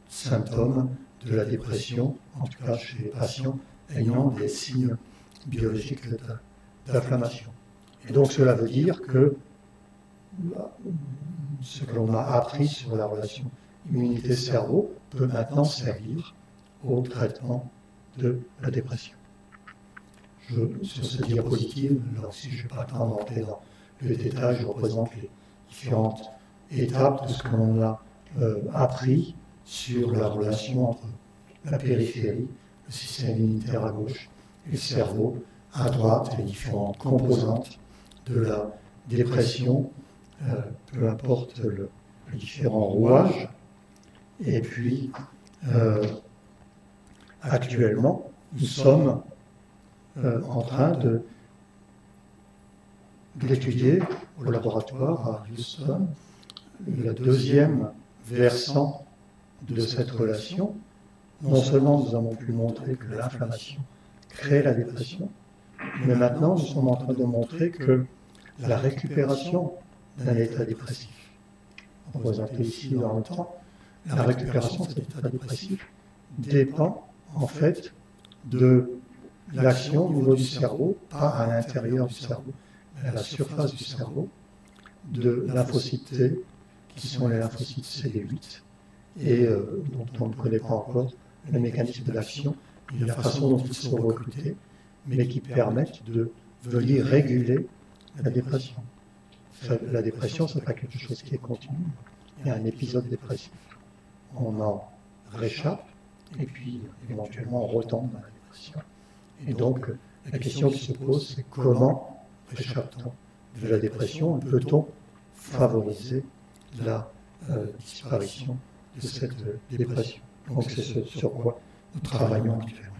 symptômes de la dépression, en tout cas chez les patients ayant des signes biologiques d'inflammation. Et donc cela veut dire que ce que l'on a appris sur la relation immunité-cerveau peut maintenant servir au traitement de la dépression. Sur cette diapositive, alors si je n'ai pas le temps d'entrer dans le détail, je représente les différentes étapes de ce que l'on a appris sur la relation entre la périphérie, le système immunitaire à gauche et le cerveau à droite, les différentes composantes de la dépression, peu importe le différent rouage. Et puis, actuellement, nous sommes en train d'étudier au laboratoire à Houston le deuxième versant de cette relation. Non seulement nous avons pu montrer que l'inflammation crée la dépression, mais maintenant nous sommes en train de montrer que la récupération d'un état dépressif, représenté ici dans le temps, la récupération de cet état dépressif dépend en fait de l'action au niveau du cerveau, pas à l'intérieur du cerveau, mais à la surface du cerveau, de lymphocytes T, qui sont les lymphocytes CD8, et dont on ne connaît pas encore le mécanisme d'action et la façon dont ils sont recrutés, mais qui permettent de venir réguler la dépression. La dépression, ce n'est pas quelque chose qui est continu. Il y a un épisode dépressif. On en réchappe, et puis éventuellement on retombe dans la dépression. Et donc, la question qui se pose, c'est comment réchappe-t-on de la dépression et peut-on favoriser la disparition de cette dépression? Donc, c'est ce sur quoi nous travaillons actuellement.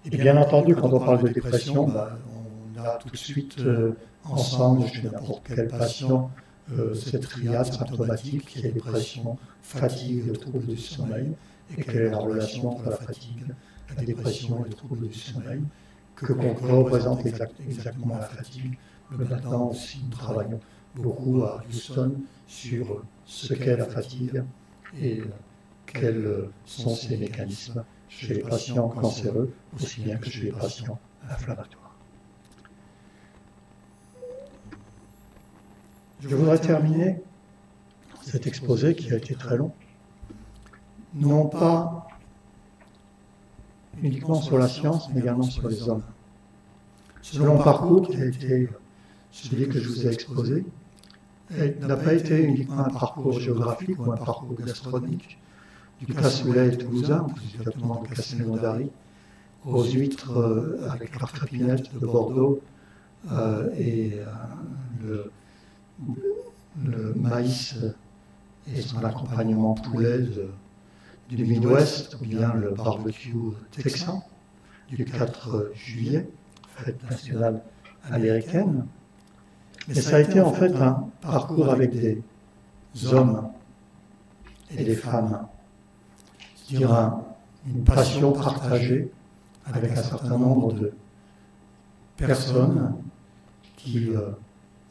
Et bien entendu, quand on parle de dépression, on a tout de suite ensemble, chez n'importe quel patient, cette triade symptomatique qui est dépression, fatigue et trouble du sommeil, et quelle est la relation entre la fatigue, la dépression et le trouble du sommeil, que représente exactement la fatigue. Mais maintenant aussi, nous travaillons beaucoup à Houston sur ce qu'est la fatigue et quels sont ses mécanismes chez les patients cancéreux, aussi bien que chez les patients inflammatoires. Je voudrais terminer cet exposé qui a été très long, non pas uniquement sur la science, mais également sur les hommes. Ce long parcours qui a été celui que je vous ai exposé n'a pas été uniquement un parcours géographique ou un parcours gastronomique. Du cassoulet toulousain, plus exactement du Castelnaudary, aux huîtres avec leur crépinette de Bordeaux et le maïs et son accompagnement poulet du Midwest, ou bien le barbecue texan du 4 juillet, fête nationale américaine. Mais ça a été en fait un parcours avec des hommes et des femmes, c'est-à-dire une passion partagée avec un certain nombre de personnes qui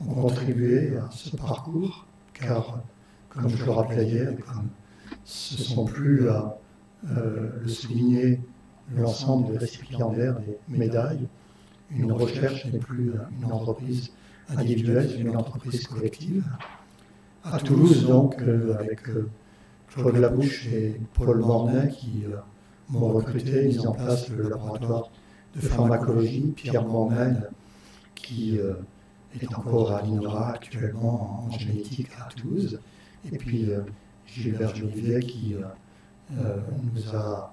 ont contribué à ce parcours, car, comme je le rappelais hier, ce ne sont plus à le souligner l'ensemble des récipiendaires des médailles. Une recherche n'est plus une entreprise individuelle, c'est une entreprise collective. À Toulouse, donc, avec Claude Labouche et Paul Mornay qui m'ont recruté, mis en place le laboratoire de pharmacologie, Pierre Mormel qui est encore à l'INRA actuellement en génétique à Toulouse, et puis Gilbert Jolivet qui nous a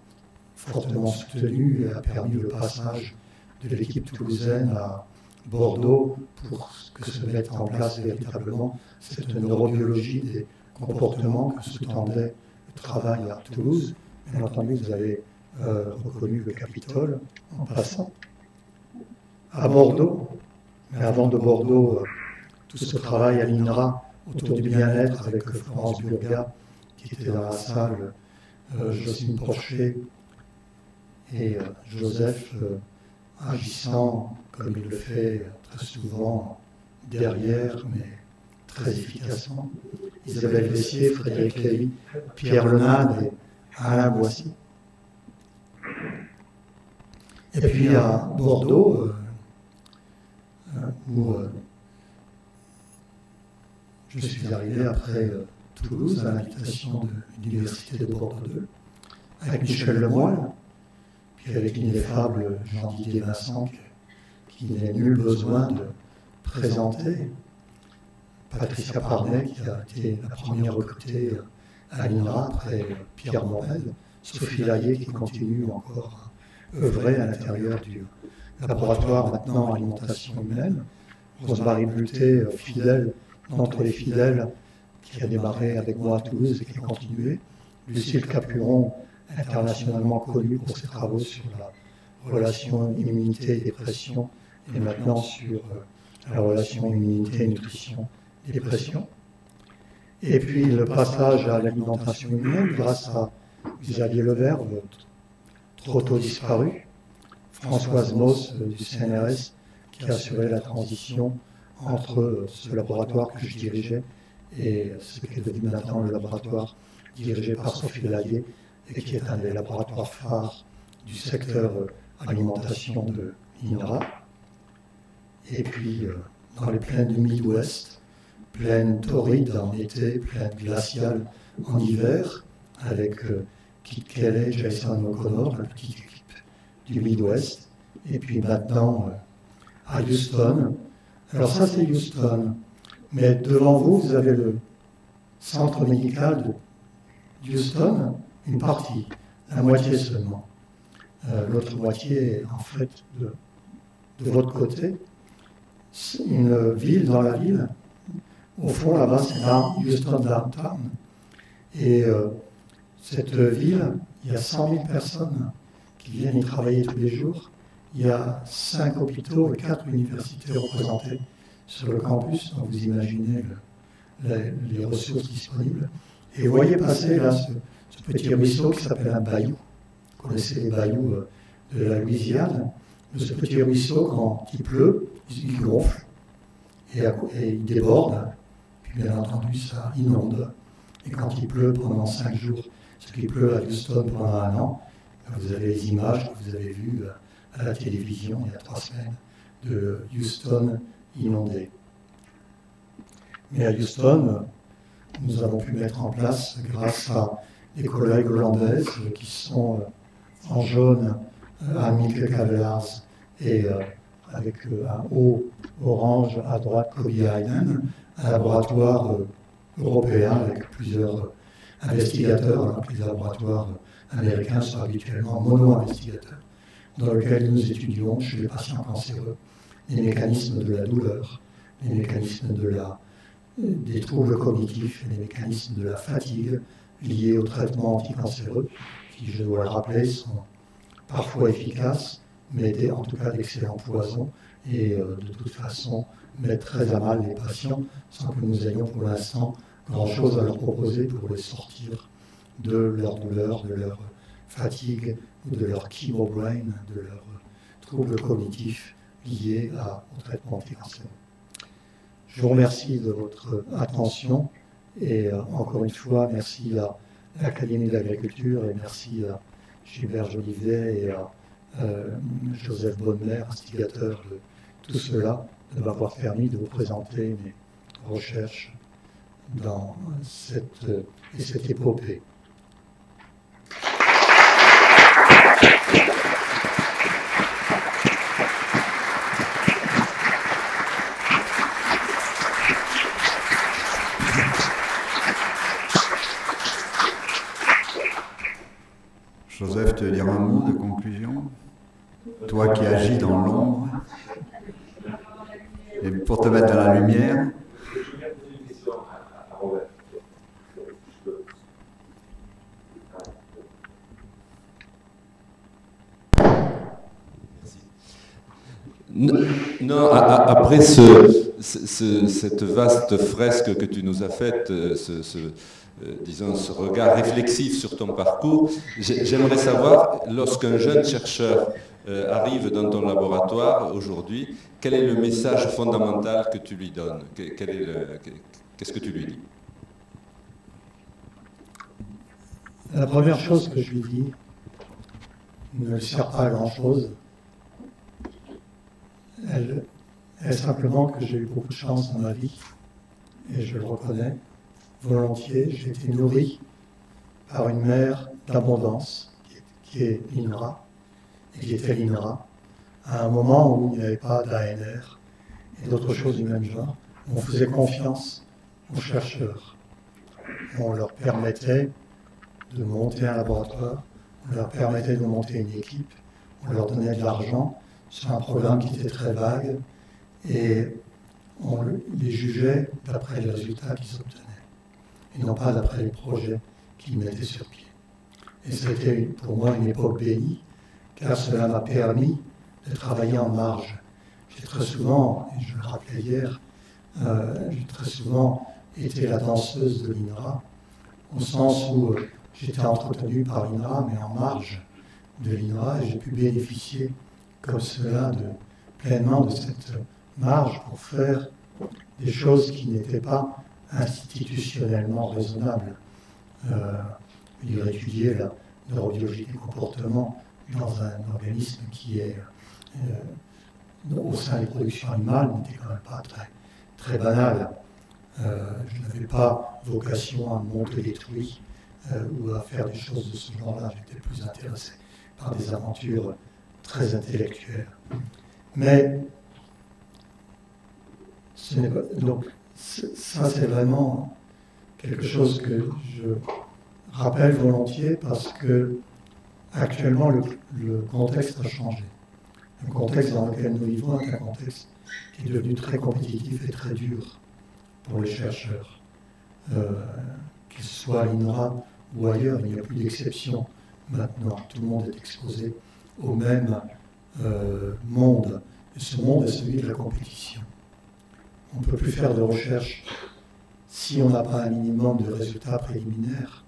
fortement soutenus et a permis le passage de l'équipe toulousaine à Bordeaux pour que se mette en place véritablement cette neurobiologie des comportements que sous-tendait le travail à Toulouse. Bien entendu, vous avez reconnu le Capitole en passant. À Bordeaux, mais avant de Bordeaux, tout ce travail à l'INRA autour du bien-être avec Florence Burga, qui était dans la salle, Jocelyne Porcher et Joseph agissant comme il le fait très souvent derrière, mais très efficacement. Isabelle Vessier, Frédéric Lévy, Pierre Lenade et Alain Boissy. Et puis à Bordeaux, où je suis arrivé après Toulouse à l'invitation de l'Université de Bordeaux 2, avec Michel Lemoyle, puis avec l'ineffable Jean-Didier Vincent, qui n'a nul besoin de présenter, Patricia Parnet, qui a été la première recrutée à l'INRA après Pierre Morel, Sophie Laillé, qui continue encore à œuvrer à l'intérieur du laboratoire maintenant alimentation humaine, Rosemary Bluté, fidèle d'entre les fidèles, qui a démarré avec moi à Toulouse et qui a continué, Lucille Capuron, internationalement connue pour ses travaux sur la relation immunité-dépression et maintenant sur la relation immunité-nutrition-dépression. Et puis le passage à l'alimentation humaine grâce à Xavier Leverve, trop tôt disparu, Françoise Moss du CNRS qui a assuré la transition entre ce laboratoire que je dirigeais et ce qui est devenu maintenant le laboratoire dirigé par Sophie Laillé et qui est un des laboratoires phares du secteur alimentation de l'INRA. Et puis dans les plaines du Midwest, plaines torrides en été, plaines glaciales en hiver, avec Kit Kelly, Jason O'Connor, la petite équipe du Midwest, et puis maintenant à Houston. Alors ça c'est Houston, mais devant vous, vous avez le centre médical de Houston, une partie, la moitié seulement. L'autre moitié est en fait de votre côté. Une ville dans la ville, au fond là-bas c'est Houston Downtown. Et cette ville, il y a 100 000 personnes qui viennent y travailler tous les jours. Il y a 5 hôpitaux et 4 universités représentées sur le campus, donc vous imaginez les ressources disponibles. Et vous voyez passer là ce petit ruisseau qui s'appelle un bayou. Vous connaissez les bayous de la Louisiane. Ce petit ruisseau, quand il pleut, il gonfle et il déborde. Puis bien entendu, ça inonde. Et quand il pleut pendant 5 jours, ce qui pleut à Houston pendant 1 an, vous avez les images que vous avez vues à la télévision il y a 3 semaines de Houston inondé. Mais à Houston, nous avons pu mettre en place, grâce à des collègues hollandaises qui sont en jaune, Annemieke Cavelaars, et avec un haut orange à droite, Kobe Hayden, un laboratoire européen avec plusieurs investigateurs, alors que les laboratoires américains sont habituellement mono-investigateurs, dans lequel nous étudions chez les patients cancéreux les mécanismes de la douleur, les mécanismes des troubles cognitifs et les mécanismes de la fatigue liés au traitement anticancéreux, qui, je dois le rappeler, sont parfois efficaces, mais en tout cas d'excellents poisons, et de toute façon mettent très à mal les patients, sans que nous ayons pour l'instant grand-chose à leur proposer pour les sortir de leur douleur, de leur fatigue, ou de leur chemobrain, de leurs troubles cognitifs liés au traitement anticancéreux. Je vous remercie de votre attention et encore une fois, merci à l'Académie d'agriculture et merci à Gilbert Jolivet et à Joseph Bonnemer, instigateur de tout cela, de m'avoir permis de vous présenter mes recherches dans cette épopée. Joseph, tu veux dire un mot de conclusion? Toi qui agis dans l'ombre. Et pour te mettre dans la lumière. Je viens de poser une question à Robert. Non, après cette vaste fresque que tu nous as faite, disons, ce regard réflexif sur ton parcours, j'aimerais savoir, lorsqu'un jeune chercheur arrive dans ton laboratoire aujourd'hui, quel est le message fondamental que tu lui donnes? Qu'est-ce que tu lui dis? La première chose que je lui dis ne sert pas à grand-chose. Elle est simplement que j'ai eu beaucoup de chance dans ma vie, et je le reconnais volontiers. J'ai été nourri par une mère d'abondance, qui est l'INRA, et qui était l'INRA, à un moment où il n'y avait pas d'ANR et d'autres choses du même genre. On faisait confiance aux chercheurs. On leur permettait de monter un laboratoire, on leur permettait de monter une équipe, on leur donnait de l'argent sur un programme qui était très vague, et on les jugeait d'après les résultats qu'ils obtenaient, et non pas d'après les projets qu'ils mettaient sur pied. Et c'était pour moi une époque bénie, car cela m'a permis de travailler en marge. J'ai très souvent, et je le rappelais hier, j'ai très souvent été la danseuse de l'INRA, au sens où j'étais entretenu par l'INRA, mais en marge de l'INRA, et j'ai pu bénéficier comme cela pleinement de cette marge pour faire des choses qui n'étaient pas institutionnellement raisonnables. Il a étudié la neurobiologie du comportement dans un organisme qui est au sein des productions animales n'était quand même pas très banal. Je n'avais pas vocation à monter des truies ou à faire des choses de ce genre-là. J'étais plus intéressé par des aventures très intellectuelles. Mais donc ça, c'est vraiment quelque chose que je rappelle volontiers parce que actuellement le contexte a changé. Le contexte dans lequel nous vivons est un contexte qui est devenu très compétitif et très dur pour les chercheurs. Qu'ils soient à l'INRA ou ailleurs, il n'y a plus d'exception maintenant. Tout le monde est exposé au même monde. Et ce monde est celui de la compétition. On ne peut plus faire de recherche si on n'a pas un minimum de résultats préliminaires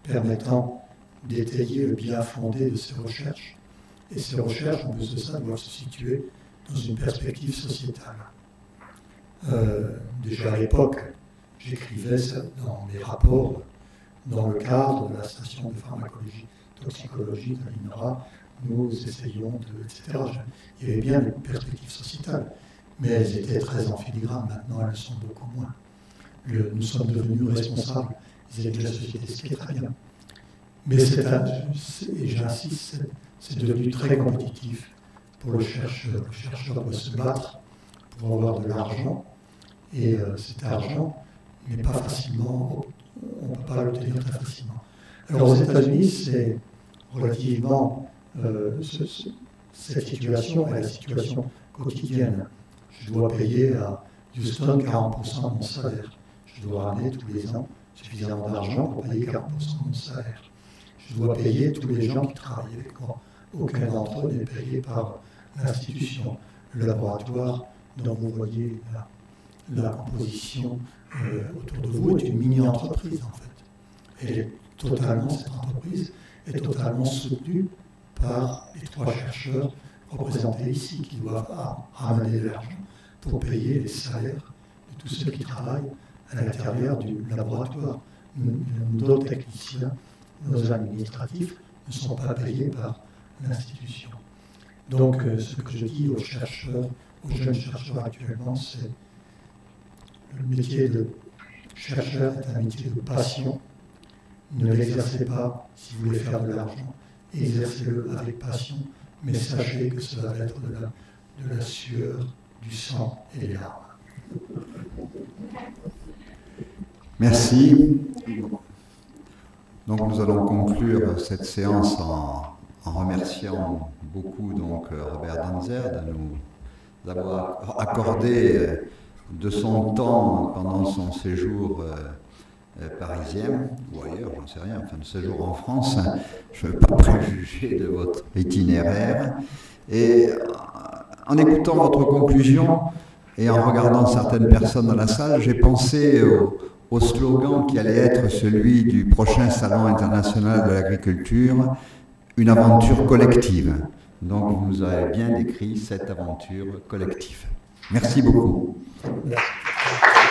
permettant d'étayer le bien fondé de ces recherches. Et ces recherches, en plus de ça, doivent se situer dans une perspective sociétale. Déjà à l'époque, j'écrivais ça dans mes rapports dans le cadre de la station de pharmacologie, toxicologie de l'INRA. Nous essayions etc. Il y avait bien des perspectives sociétales, mais elles étaient très en filigrane. Maintenant, elles le sont beaucoup moins. Nous sommes devenus responsables vis-à-vis de la société, ce qui est très bien. Mais et j'insiste, c'est devenu très compétitif pour le chercheur. Le chercheur doit se battre pour avoir de l'argent, et cet argent n'est pas facilement, on ne peut pas l'obtenir très facilement. Alors aux États-Unis, c'est relativement, cette situation est la situation quotidienne. Je dois payer à Houston 40% de mon salaire. Je dois ramener tous les ans suffisamment d'argent pour payer 40% de mon salaire. Je dois payer tous les gens qui travaillent avec moi. Aucun d'entre eux n'est payé par l'institution. Le laboratoire dont vous voyez la composition autour de vous est une mini-entreprise en fait. Et cette entreprise est totalement soutenue par les 3 chercheurs représentés ici qui doivent ramener de l'argent pour payer les salaires de tous ceux qui travaillent à l'intérieur du laboratoire. Nos techniciens, nos administratifs ne sont pas payés par l'institution. Donc ce que je dis aux chercheurs, aux jeunes chercheurs actuellement, c'est le métier de chercheur est un métier de passion. Ne l'exercez pas si vous voulez faire de l'argent, exercez-le avec passion, mais sachez que cela va être de la sueur, du sang et des larmes. Merci. Donc nous allons conclure cette séance en remerciant beaucoup donc Robert Danzer de nous d'avoir accordé de son temps pendant son séjour parisien, ou ailleurs, j'en sais rien, enfin de séjour en France. Je ne veux pas préjuger de votre itinéraire. Et en écoutant votre conclusion et en regardant certaines personnes dans la salle, j'ai pensé au slogan qui allait être celui du prochain Salon international de l'agriculture, une aventure collective. Donc vous nous avez bien décrit cette aventure collective. Merci beaucoup. Merci.